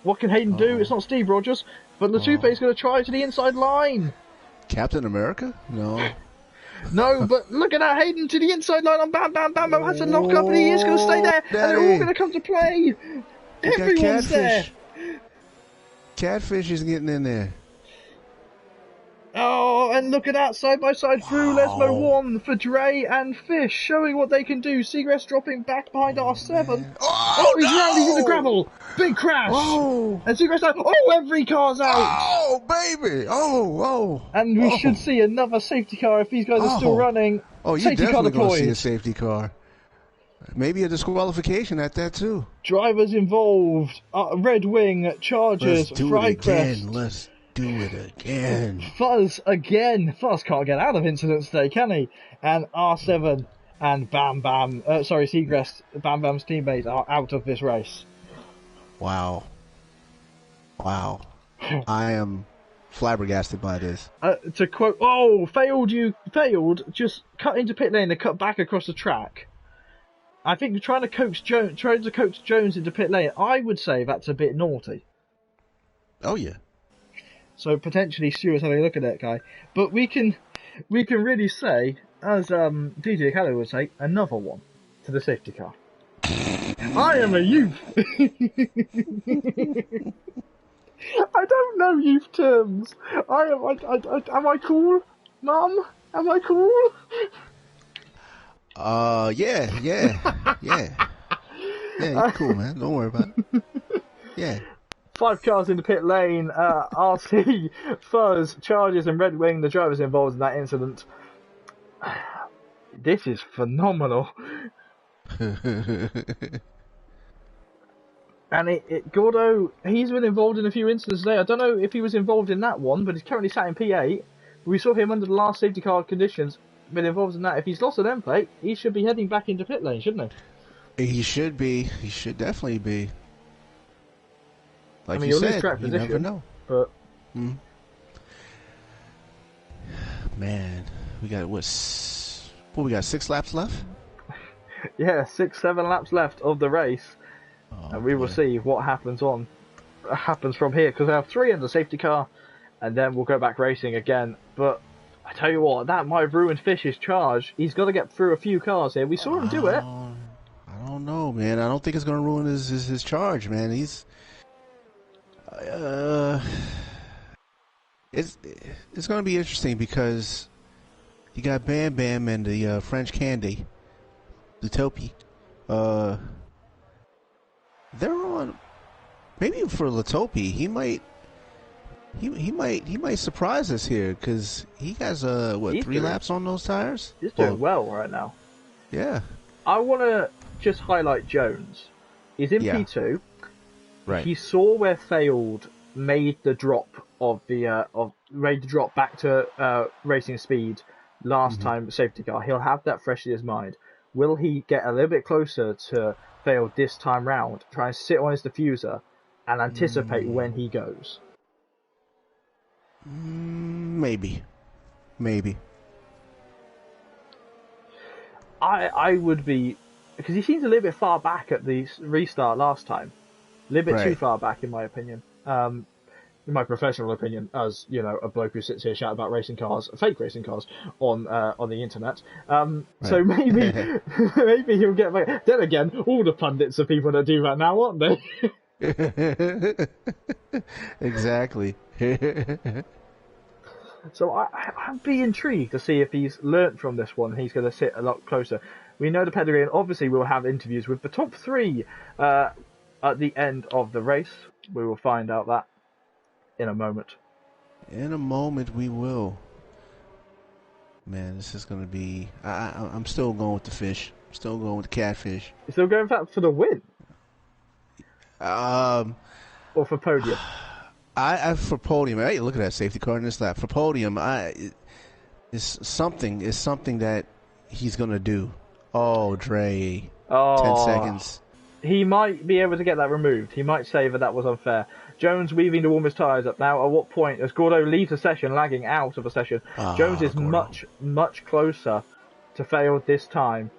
What can Hayden do? It's not Steve Rogers, but Latupe is going to try to the inside line. Captain America? No. No, but look at that, Hayden to the inside line on Bam Bam. Bam Bam has to lock up and he is going to stay there. And they're all going to come to play. Everyone's there. Catfish is getting in there. Oh, and look at that, side by side through Lesmo 1 for Dre and Fish, showing what they can do. Segrest dropping back behind R7. He's landing in the gravel. Big crash. And Segrest out. Every car's out. Oh, baby. And we should see another safety car if these guys are still running. You're definitely going to see a safety car. Maybe a disqualification at that, too. Drivers involved. Red Wing, Chargers, Frycrest. Let's do it again. Fuzz again. Fuzz can't get out of incidents today, can he? And R7 and Bam Bam, Segrest, Bam Bam's teammates are out of this race. Wow. I am flabbergasted by this. To quote, failed, just cut into pit lane and cut back across the track. I think trying to coax Jones into pit lane, I would say that's a bit naughty. Oh, yeah. So potentially Stewart's having a look at that guy. But we can really say, as DJ Kelly would say, another one to the safety car. I am a youth. I don't know youth terms. Am I cool, Mum? Am I cool? Yeah. Yeah, you're cool, man. Don't worry about it. Yeah. 5 cars in the pit lane, RC, Fuzz, Chargers and Red Wing, the drivers involved in that incident. This is phenomenal. And Gordo, he's been involved in a few incidents today. I don't know if he was involved in that one, but he's currently sat in P8. We saw him under the last safety car conditions, been involved in that. If he's lost an end plate, he should be heading back into pit lane, shouldn't he? He should be. He should definitely be. Like you'll said, lose track position, never know. But man, we got we got 6 laps left. Yeah, 6-7 laps left of the race, and we will see what happens from here, because I have 3 in the safety car, and then we'll go back racing again. But I tell you what, that might have ruined Fish's charge. He's got to get through a few cars here. We saw him do it. I don't know, man. I don't think it's going to ruin his charge, man. He's it's going to be interesting because you got Bam Bam and the French Candy, the Topi. They're on. Maybe for Latopi, he might surprise us here because he has 3 laps on those tires. He's doing well right now. Yeah. I want to just highlight Jones. He's in P2. Right. He saw where Failed made the drop back to racing speed last time safety car. He'll have that fresh in his mind. Will he get a little bit closer to fail this time round, try and sit on his diffuser and anticipate when he goes? Maybe. I would be, because he seems a little bit far back at the restart last time. A little bit too far back, in my opinion. In my professional opinion, as you know, a bloke who sits here shouting about racing cars, fake racing cars, on the internet. So maybe maybe he'll get back. Then again, all the pundits are people that do that now, aren't they? Exactly. So I'd be intrigued to see if he's learnt from this one. He's going to sit a lot closer. We know the pedigree, and obviously we'll have interviews with the top 3 at the end of the race. We will find out that in a moment. In a moment we will. Man, this is going to be... I'm still going with the fish. I'm still going with the catfish. You're still going for the win? Or for podium? I for podium. Hey, look at that safety car in this lap. For podium, it's something that he's going to do. Oh, Dre. 10 seconds. He might be able to get that removed. He might say that was unfair. Jones weaving to warm his tyres up now. At what point, as Gordo leaves the session, lagging out of the session, Jones is Gordo. much closer to fail this time.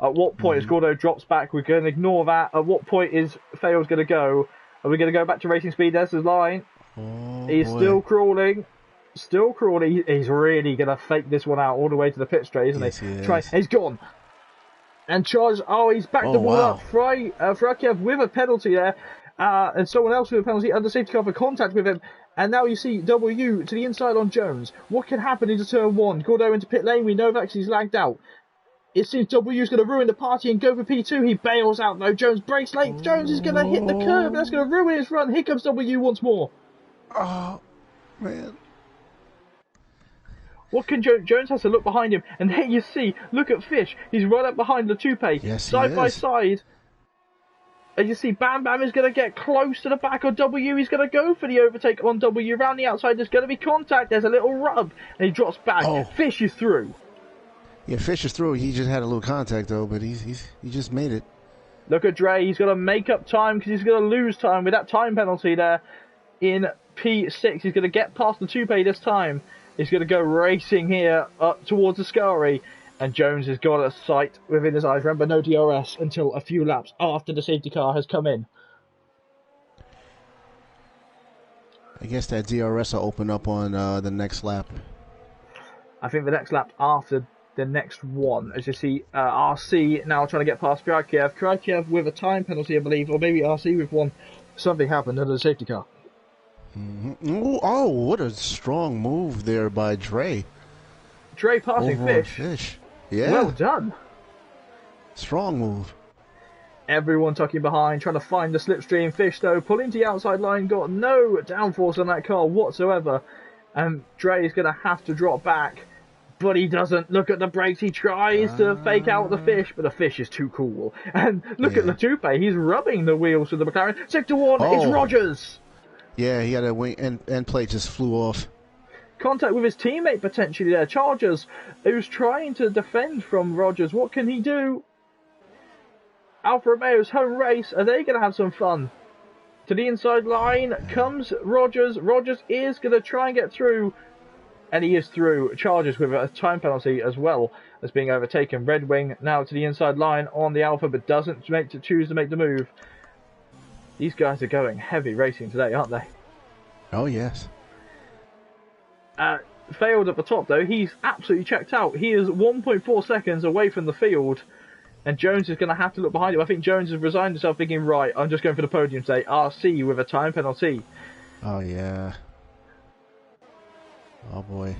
At what point, as Gordo drops back, we're going to ignore that. At what point is fail's going to go? Are we going to go back to racing speed? There's his line. He's still crawling. He's really going to fake this one out all the way to the pit straight, isn't he? He's gone. And Charles, he's backed the ball up. Frakiev with a penalty there. And someone else with a penalty under safety car for contact with him. And now you see W to the inside on Jones. What can happen into turn 1? Gordo into pit lane. We know that he's lagged out. It seems W's going to ruin the party and go for P2. He bails out though. Jones breaks late. Jones is going to hit the curb. That's going to ruin his run. Here comes W once more. Oh, man. What can Jones has to look behind him, and there you see, look at Fish. He's right up behind the Toupe, side by side. And you see Bam Bam is going to get close to the back of W. He's going to go for the overtake on W. Round the outside, there's going to be contact. There's a little rub, and he drops back. Fish is through. Yeah, Fish is through. He just had a little contact, though, but he just made it. Look at Dre. He's going to make up time because he's going to lose time with that time penalty there in P6. He's going to get past the Toupe this time. He's going to go racing here up towards the Ascari, and Jones has got a sight within his eyes. Remember, no DRS until a few laps after the safety car has come in. I guess that DRS will open up on the next lap. I think the next lap after the next one, as you see, RC now trying to get past Krykiev. Krykiev with a time penalty, I believe, or maybe RC with one. Something happened under the safety car. Oh, what a strong move there by Dre. Dre passing Fish. Yeah. Well done. Strong move. Everyone tucking behind, trying to find the slipstream. Fish, though, pulling to the outside line, got no downforce on that car whatsoever. And Dre is going to have to drop back. But he doesn't. Look at the brakes. He tries to fake out the Fish, but the Fish is too cool. And look at the Toupe. He's rubbing the wheels of the McLaren. Sector 1, it's Rogers. Yeah, he had a wing end plate just flew off. Contact with his teammate potentially there. Chargers, who's trying to defend from Rogers. What can he do? Alfa Romeo's home race. Are they going to have some fun? To the inside line comes Rogers. Rogers is going to try and get through. And he is through. Chargers with a time penalty as well as being overtaken. Red Wing now to the inside line on the Alfa, but doesn't choose to make the move. These guys are going heavy racing today, aren't they? Oh, yes. Failed at the top, though. He's absolutely checked out. He is 1.4 seconds away from the field. And Jones is going to have to look behind him. I think Jones has resigned himself thinking, right, I'm just going for the podium today. RC with a time penalty. Oh, yeah. Oh, boy.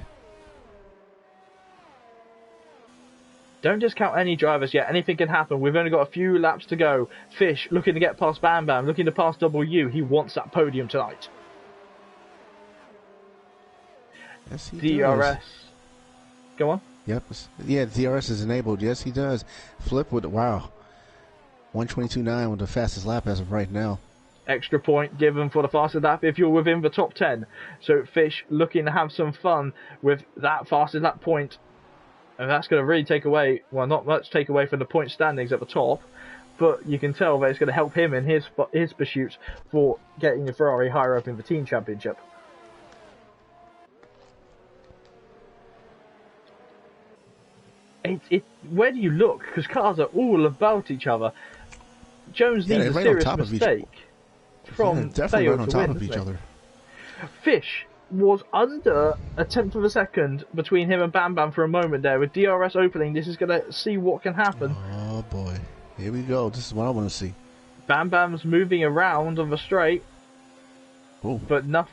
Don't discount any drivers yet. Anything can happen. We've only got a few laps to go. Fish looking to get past Bam Bam, looking to pass W. He wants that podium tonight. Yes, he DRS. does. Go on. Yep. Yeah, DRS is enabled. Yes, he does. Flip with, wow. 122.9 with the fastest lap as of right now. Extra point given for the fastest lap if you're within the top 10. So Fish looking to have some fun with that fastest lap point. And that's going to really take away, well, not much take away from the point standings at the top, but you can tell that it's going to help him in his pursuit for getting the Ferrari higher up in the team championship. Where do you look? Because cars are all about each other. Jones needs a serious mistake from definitely right on top of each other. Fish was under a tenth of a second between him and Bam Bam for a moment there. With DRS opening, this is going to see what can happen. Oh boy, here we go. This is what I want to see. Bam Bam's moving around on the straight, but not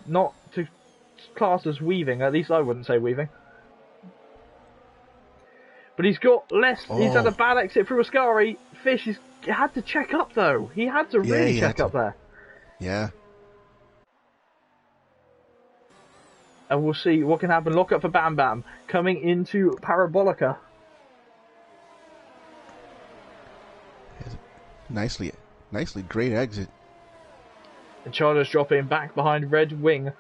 to class as weaving. At least I wouldn't say weaving. But he's got less. Oh. He's had a bad exit through Ascari. Fish had to check up though. He had to really check up there. Yeah. And we'll see what can happen. Lock up for Bam Bam coming into Parabolica. Nicely, great exit. And Charlo's dropping back behind Red Wing.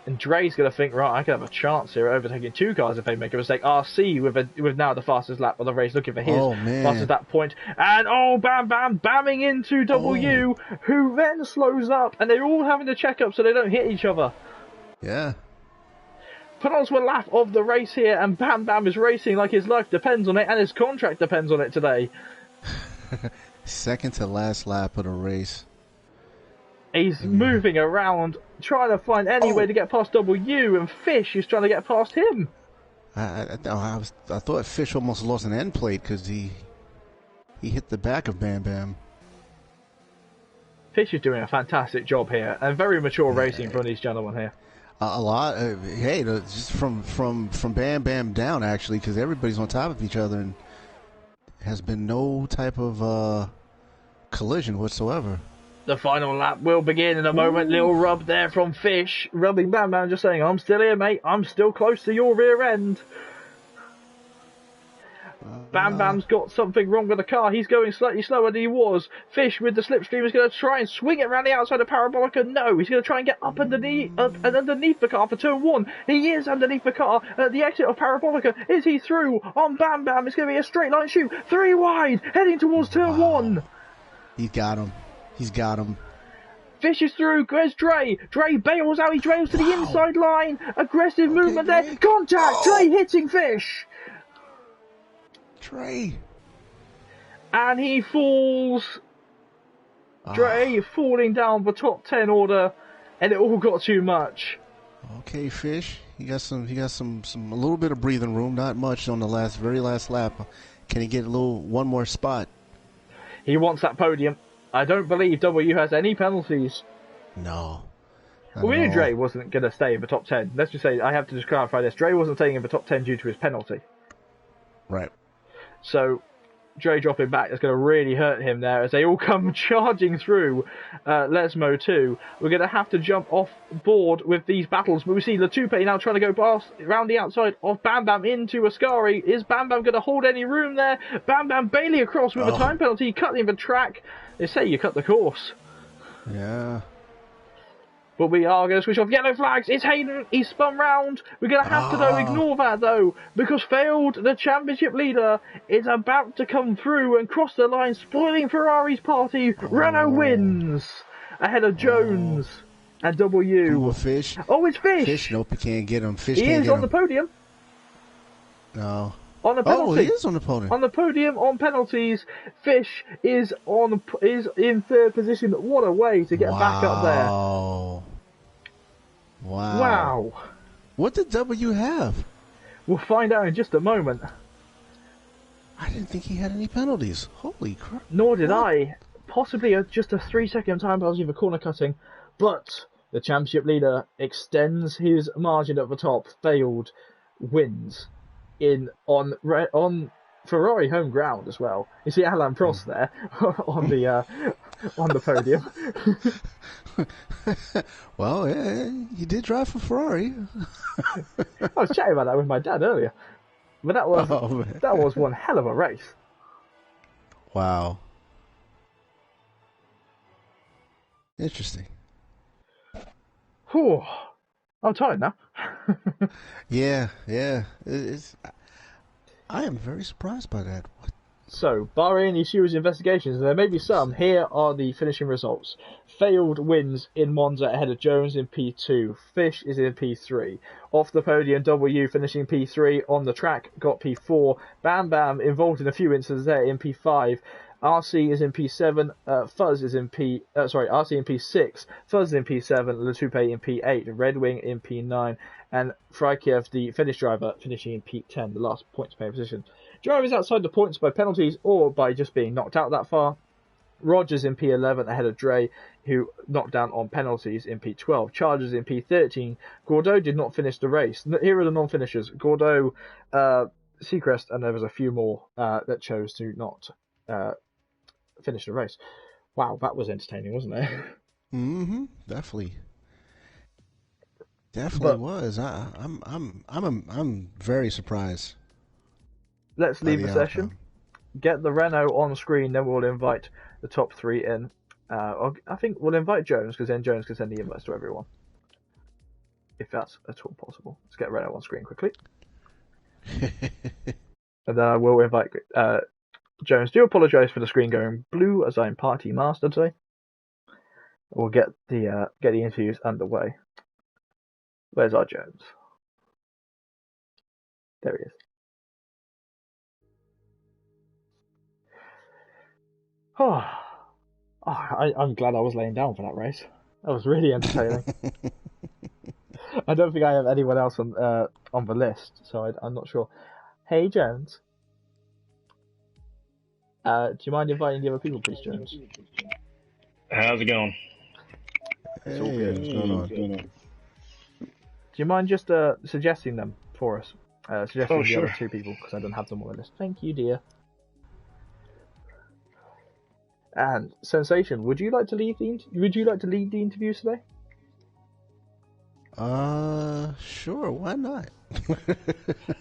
And Dre's going to think, right, I can have a chance here at overtaking two cars if they make a mistake. RC with now the fastest lap of the race, looking for his fastest lap point. And Bam Bam bamming into W, who then slows up, and they're all having to check up so they don't hit each other. Yeah. Penultimate lap of the race here, and Bam Bam is racing like his life depends on it, and his contract depends on it today. Second to last lap of the race. He's moving around, trying to find any way to get past W, and Fish is trying to get past him. I thought Fish almost lost an end plate because he hit the back of Bam Bam. Fish is doing a fantastic job here, and very mature racing from these gentlemen here. A lot. Just from Bam Bam down, actually, because everybody's on top of each other, and has been no type of collision whatsoever. The final lap will begin in a moment. Little rub there from Fish, rubbing Bam Bam, just saying, I'm still here, mate. I'm still close to your rear end. Bam Bam's got something wrong with the car. He's going slightly slower than he was. Fish with the slipstream is going to try and swing it around the outside of Parabolica. No, he's going to try and get up underneath the car for turn one. He is underneath the car at the exit of Parabolica. Is he through on Bam Bam? It's going to be a straight line shoot. 3 wide, heading towards turn one. He's got him. Fish is through. Where's Dre? Dre bails out. He drails to the inside line. Aggressive movement there. Contact. Dre hitting Fish. Dre. And he falls. Dre falling down the top 10 order, and it all got too much. Okay, Fish. He got some a little bit of breathing room. Not much on the very last lap. Can he get one more spot? He wants that podium. I don't believe W has any penalties. No. Well, we knew Dre wasn't going to stay in the top 10. Let's just say, I have to just clarify this. Dre wasn't staying in the top 10 due to his penalty. Right. So, Dre dropping back is going to really hurt him there as they all come charging through Lesmo 2. We're going to have to jump off board with these battles, but we see Latupe now trying to go past around the outside of Bam Bam into Ascari. Is Bam Bam going to hold any room there? Bam Bam Bailey across with a time penalty, cutting the track. They say you cut the course. Yeah. But we are going to switch off yellow flags. It's Hayden. He's spun round. We're going to have to, though, ignore that, though, because Failed, the championship leader, is about to come through and cross the line, spoiling Ferrari's party. Renault wins ahead of Jones and W. Fish. Oh, it's Fish. Fish, nope, he can't get him. Fish he can't is on the podium. No. On the penalty. Oh, he is on the podium. On the podium on penalties, Fish is in third position. What a way to get back up there! Wow! What did W have? We'll find out in just a moment. I didn't think he had any penalties. Holy crap! Nor did I. Possibly just a 3-second time penalty for corner cutting, but the championship leader extends his margin at the top. Failed wins. On Ferrari home ground as well. You see Alain Prost there on the podium. Well, yeah, you did drive for Ferrari. I was chatting about that with my dad earlier, but that was one hell of a race. Wow. Interesting. Whew. I'm tired now. Yeah. I am very surprised by that. What? So, barring any serious investigations, and there may be some, here are the finishing results. Failed wins in Monza ahead of Jones in P2. Fish is in P3. Off the podium, W finishing P3. On the track, got P4. Bam Bam involved in a few incidents there in P5. RC is in P7. Fuzz is in RC in P6. Fuzz in P7. Latupe in P8. Red Wing in P9. And Frykiev, the Finnish driver, finishing in P10, the last points pay position. Drivers outside the points by penalties or by just being knocked out that far. Rogers in P11 ahead of Dre, who knocked down on penalties in P12. Chargers in P13. Gordeau did not finish the race. Here are the non-finishers. Gordeau, Seacrest, and there was a few more that chose to not finish the race. Wow, that was entertaining, wasn't it? Mm-hmm. Definitely was. I'm very surprised. Let's leave the session. Get the Renault on screen, then we'll invite the top three in. I think we'll invite Jones, because then Jones can send the invites to everyone. If that's at all possible. Let's get Renault on screen quickly. And then I will invite Jones. Do apologise for the screen going blue, as I'm party master today. We'll get the interviews underway. Where's our Jones? There he is. I'm glad I was laying down for that race. That was really entertaining. I don't think I have anyone else on the list, so I'm not sure. Hey, Jones. Do you mind inviting the other people, please, Jones? How's it going? Hey, what's going on? Do you mind just suggesting them for us? Suggesting the sure. other two people, because I don't have them on the list. Thank you, dear. And Sensation, would you like to lead the interviews today? Sure, why not?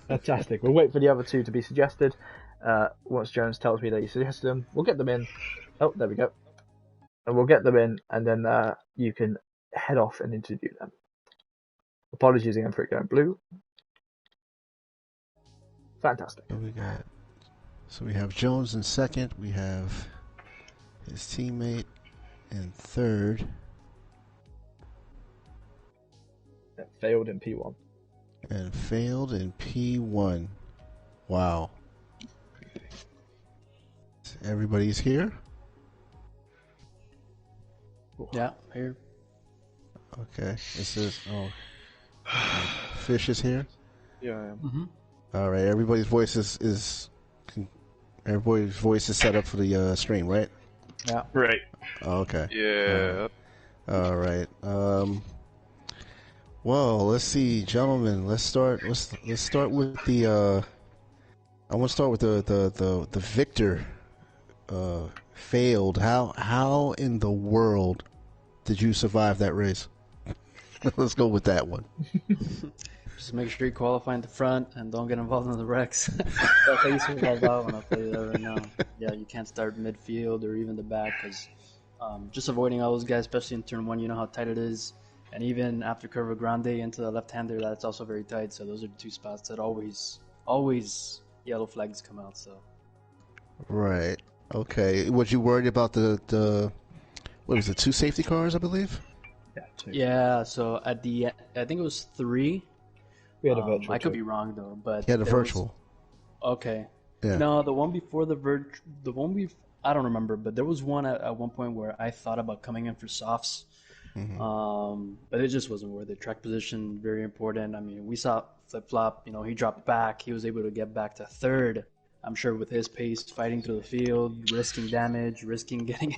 Fantastic. We'll wait for the other two to be suggested. Once Jones tells me that he suggested them, we'll get them in. Oh, there we go. And we'll get them in, and then you can head off and interview them. Apologies again for it going blue. Fantastic. So we have Jones in second. We have his teammate in third. That failed in P1. And failed in P1. Wow. Everybody's here? Yeah, here. Okay. This is Fish is here? Yeah, I am. Mm-hmm. All right. Everybody's voice is set up for the stream, right? Yeah. Right. Okay. Yeah. All right. Well, let's see, gentlemen. Let's start with the. I want to start with the victor. Failed. How in the world did you survive that race? Let's go with that one. Just make sure you qualify in the front and don't get involved in the wrecks. That's how you survive that one. I'll tell you that right now. Yeah, you can't start midfield or even the back, because just avoiding all those guys, especially in turn one, you know how tight it is. And even after Curva Grande into the left-hander, that's also very tight. So those are the two spots that always yellow flags come out. So. Right. Okay. Was you worried about the what was it? 2 safety cars, I believe. Yeah, 2. Yeah. So at the end, I think it was 3. We had a virtual. I could be wrong though, but he had a virtual. Okay. Yeah. No, the one before I don't remember, but there was one at one point where I thought about coming in for softs. Mm-hmm. But it just wasn't worth it. Track position, very important. I mean, we saw flip-flop, he dropped back. He was able to get back to third. I'm sure with his pace, fighting through the field, risking damage, risking getting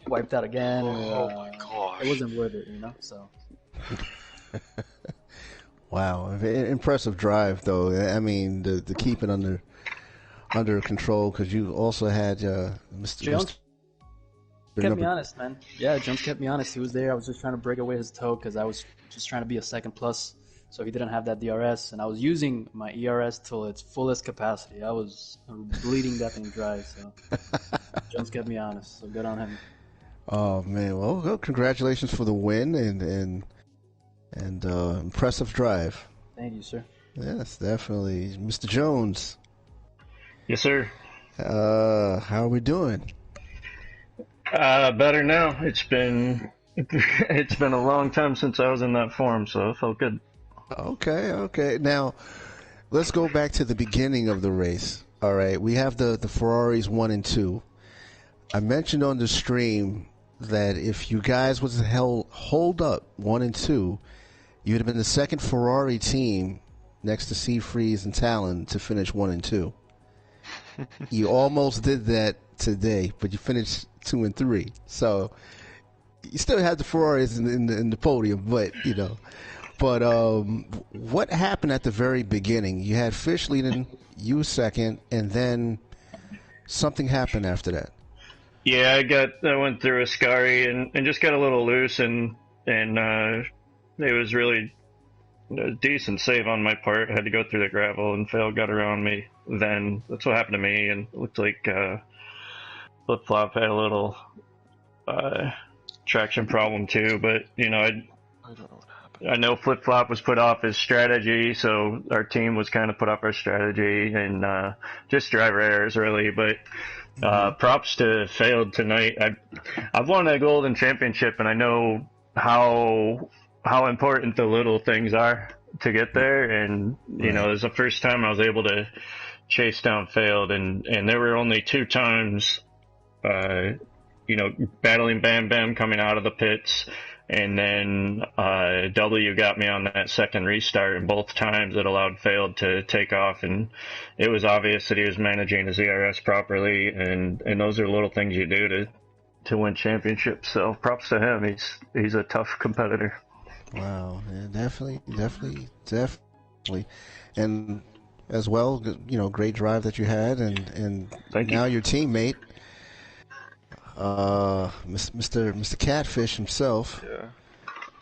wiped out again. Oh my gosh. It wasn't worth it, so. Wow. Impressive drive, though. I mean, to keep it under control, because you also had Mr. Jones kept me honest, man. Yeah, Jones kept me honest. He was there. I was just trying to break away his toe because I was just trying to be a second plus. So he didn't have that DRS, and I was using my ERS till its fullest capacity. I was bleeding that thing dry. So Jones kept me honest. So good on him. Oh man! Well, congratulations for the win and impressive drive. Thank you, sir. Yes, definitely, Mr. Jones. Yes, sir. How are we doing? Better now. It's been a long time since I was in that form, so it felt good. Okay. Now, let's go back to the beginning of the race. All right, we have the Ferraris 1 and 2. I mentioned on the stream that if you guys was to hold up 1 and 2, you'd have been the second Ferrari team next to Seafreeze and Talon to finish 1 and 2. You almost did that today, but you finished 2 and 3. So you still have the Ferraris in the podium, but you know. But what happened at the very beginning? You had Fish leading, you second, and then something happened after that. Yeah, I went through a scurry and just got a little loose, and it was really a decent save on my part. I had to go through the gravel, and Phil got around me. Then that's what happened to me, and it looked like Flip Flop had a little traction problem too. But you know, I don't know what happened. I know Flip Flop was put off his strategy, so our team was kind of put off our strategy, and just driver errors really. But props to Failed tonight. I've won a golden championship, and I know how important the little things are to get there. And you know, it was the first time I was able to chase down Failed, and there were only 2 times, you know, battling Bam Bam coming out of the pits, and then W got me on that second restart, and both times it allowed Failed to take off, and it was obvious that he was managing his ERS properly, and those are little things you do to win championships. So props to him. He's a tough competitor. Wow, yeah, definitely, and as well, you know, great drive that you had, and now your teammate, Mr. Catfish himself.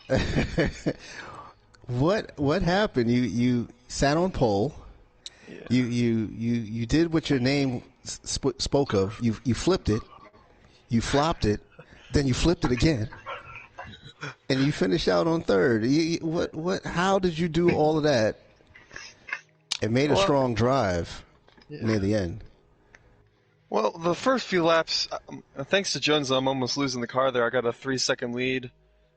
Yeah. What happened? You sat on pole. Yeah. You did what your name spoke of. You flipped it. You flopped it. Then you flipped it again. And you finished out on third. How did you do all of that? It made a strong drive near the end. Well, the first few laps, thanks to Jones, I'm almost losing the car there. I got a 3-second lead.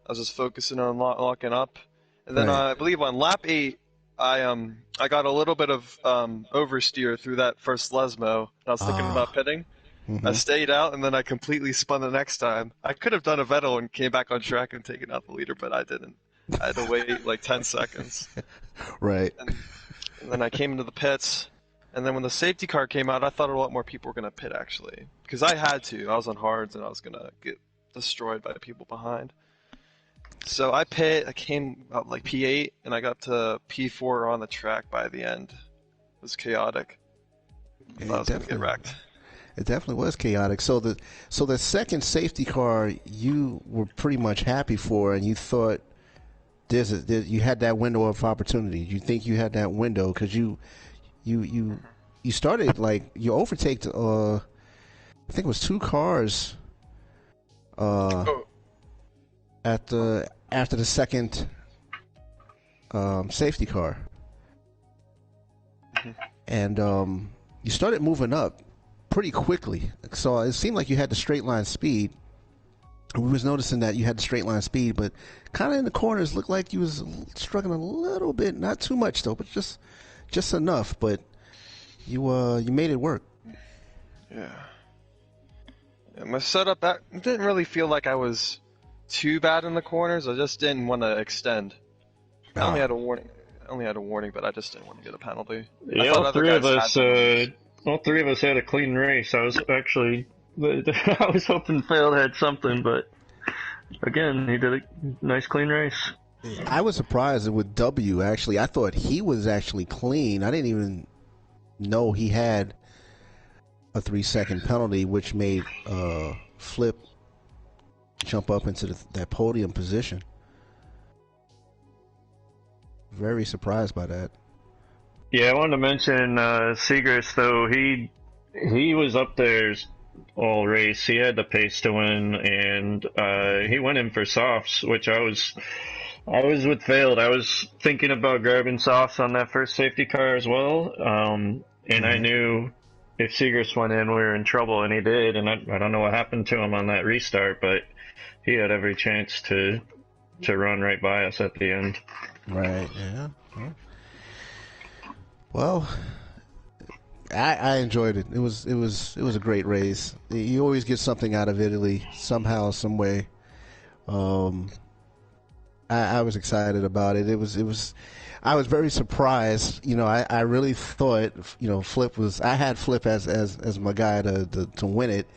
I was just focusing on locking up. And then I believe on lap 8, I got a little bit of oversteer through that first Lesmo. I was thinking about pitting. Mm-hmm. I stayed out, and then I completely spun the next time. I could have done a Vettel and came back on track and taken out the leader, but I didn't. I had to wait like 10 seconds. Right. And then I came into the pits, and then when the safety car came out, I thought a lot more people were going to pit, actually. Because I had to. I was on hards, and I was going to get destroyed by the people behind. So I pit. I came up like P8, and I got to P4 on the track by the end. It was chaotic. I thought I was going to get wrecked. It definitely was chaotic. So the second safety car you were pretty much happy for, and you thought you had that window of opportunity. You think you had that window because you started like you overtaked. I think it was 2 cars. After the second safety car, and you started moving up pretty quickly. So it seemed like you had the straight line speed. We was noticing that you had the straight line speed, but kind of in the corners looked like you was struggling a little bit. Not too much though, but just enough. But you made it work. Yeah. My setup didn't really feel like I was too bad in the corners. I just didn't want to extend. I only had a warning, but I just didn't want to get a penalty. Yeah, all three of us had a clean race. I was hoping Failed had something, but again, he did a nice clean race. I was surprised with W, actually. I thought he was actually clean. I didn't even know he had a 3-second penalty, which made Flip jump up into that podium position. Very surprised by that. Yeah, I wanted to mention Seagrass, though. He was up there all race. He had the pace to win, and he went in for softs, which I was with Failed. I was thinking about grabbing softs on that first safety car as well, and I knew if Seagrass went in, we were in trouble, and he did. And I don't know what happened to him on that restart, but he had every chance to run right by us at the end. Right. Yeah. Well, I enjoyed it. It was a great race. You always get something out of Italy somehow, some way. I was excited about it. It was. I was very surprised. I really thought, Flip was. I had Flip as my guy to win it.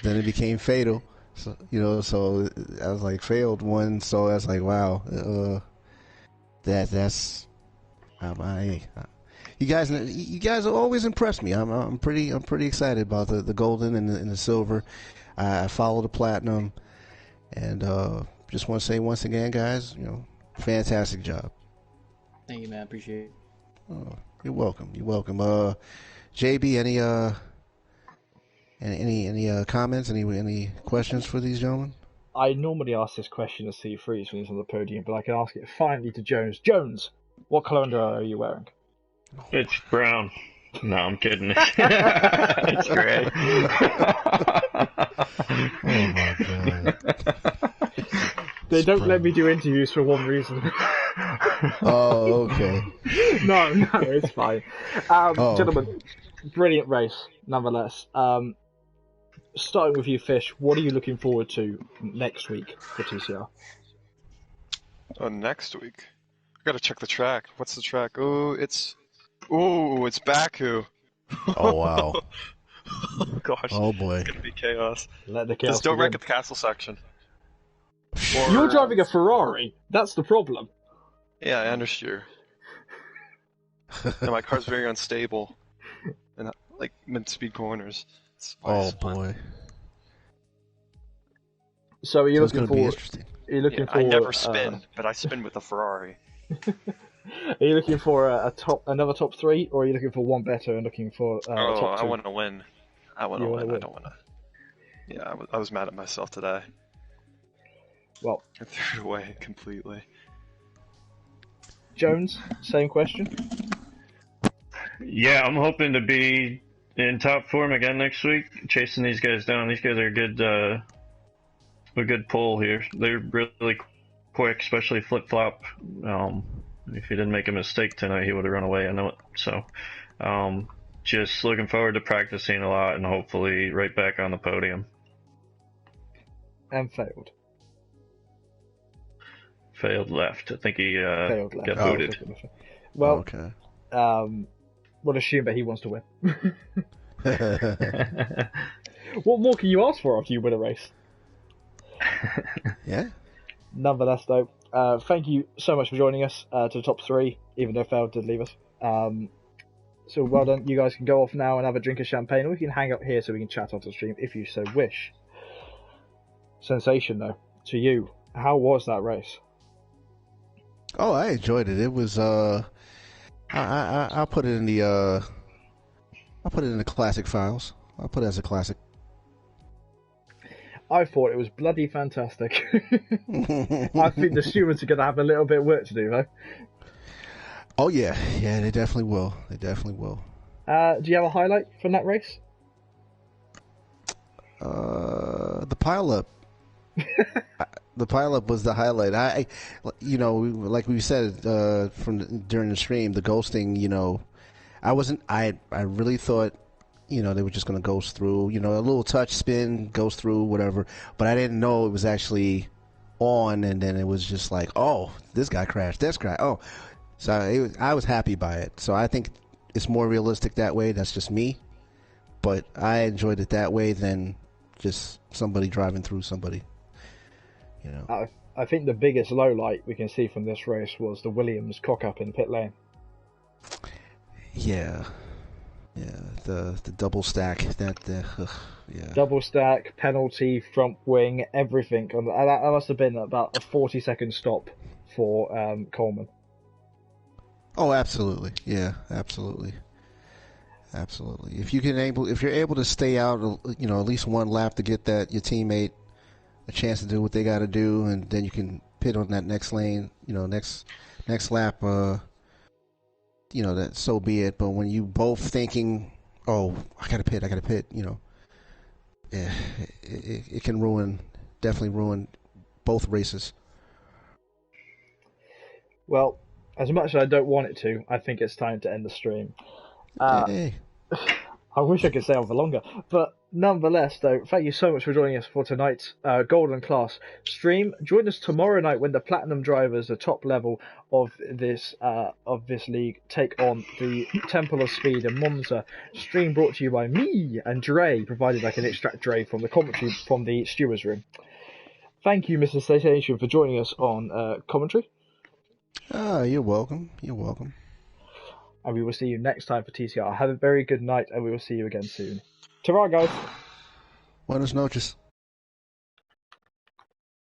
Then it became Fatal. So, so I was like, failed one. So I was like, wow, that's. You guys always impress me. I'm pretty excited about the golden and the silver. I follow the platinum, and just want to say once again, guys, fantastic job. Thank you, man. Appreciate it. Oh, you're welcome. JB, any comments? Any questions for these gentlemen? I normally ask this question to C3s when he's on the podium, but I can ask it finally to Jones. Jones, what colour underwear are you wearing? It's brown. No, I'm kidding. It's gray. Oh my god. They don't let me do interviews for one reason. Oh, okay. No, it's fine. Gentlemen, brilliant race, nonetheless. Starting with you, Fish, what are you looking forward to next week for TCR? Oh, next week? I gotta check the track. What's the track? It's Baku. Oh, wow. Oh, gosh. Oh, boy. It's gonna be chaos. Let the chaos Just don't begin. wreck at the castle section. You're driving a Ferrari. That's the problem. Yeah, I understeer. And my car's very unstable. And like mid-speed corners. Oh boy. So are you It's looking gonna be for? interesting. Are you looking for? I never spin, but I spin with a Ferrari. Are you looking for another top three, or are you looking for one better and looking for top two? I want to win. I want to win. I don't want to. Yeah, I was mad at myself today. Well, I threw it away completely. Jones, same question. Yeah, I'm hoping to be in top form again next week, chasing these guys down. These guys are a good pull here. They're really quick, especially Flip Flop. If he didn't make a mistake tonight, he would have run away. I know it. So, just looking forward to practicing a lot and hopefully right back on the podium. And failed. Failed left. I think he Failed left. got booted. Well, okay. We'll assume that he wants to win. What more can you ask for after you win a race? Yeah. Nonetheless, though, thank you so much for joining us to the top three, even though Fail did leave us. So well done. You guys can go off now and have a drink of champagne, or we can hang out here so we can chat onto the stream if you so wish. Sensation, though, to you, how was that race? Oh, I enjoyed it. It was I'll put it in the classic files. I'll put it as a classic. I thought it was bloody fantastic. I think the students are going to have a little bit of work to do, though. Oh yeah, they definitely will. Do you have a highlight from that race? The pileup. The pileup was the highlight. Like we said during the stream, the ghosting. I really thought, they were just going to ghost through. A little touch spin, goes through, whatever. But I didn't know it was actually on, and then it was just like, oh, this guy crashed, this guy. Oh, so I was happy by it. So I think it's more realistic that way. That's just me. But I enjoyed it that way than just somebody driving through somebody. I think the biggest low light we can see from this race was the Williams cock up in pit lane. Yeah, the double stack double stack, penalty, front wing, everything. That must have been about a 40-second stop for Coleman. Oh, absolutely, yeah, absolutely. If you're able to stay out, at least one lap to get your teammate a chance to do what they got to do, and then you can pit on that next lane, next lap. That so be it. But when you both thinking oh, I got to pit. You know, yeah, it can definitely ruin both races. Well, as much as I don't want it to, I think it's time to end the stream. Hey. I wish I could stay on for longer, but nonetheless, though, thank you so much for joining us for tonight's Golden Class stream. Join us tomorrow night when the Platinum Drivers, the top level of this league, take on the Temple of Speed in Monza. Stream brought to you by me and Dre, provided I can extract Dre from the commentary from the stewards room. Thank you, Mr. Station, for joining us on commentary. You're welcome. You're welcome. And we will see you next time for TCR. Have a very good night, and we will see you again soon. Ta-ra, guys. Buenas noches.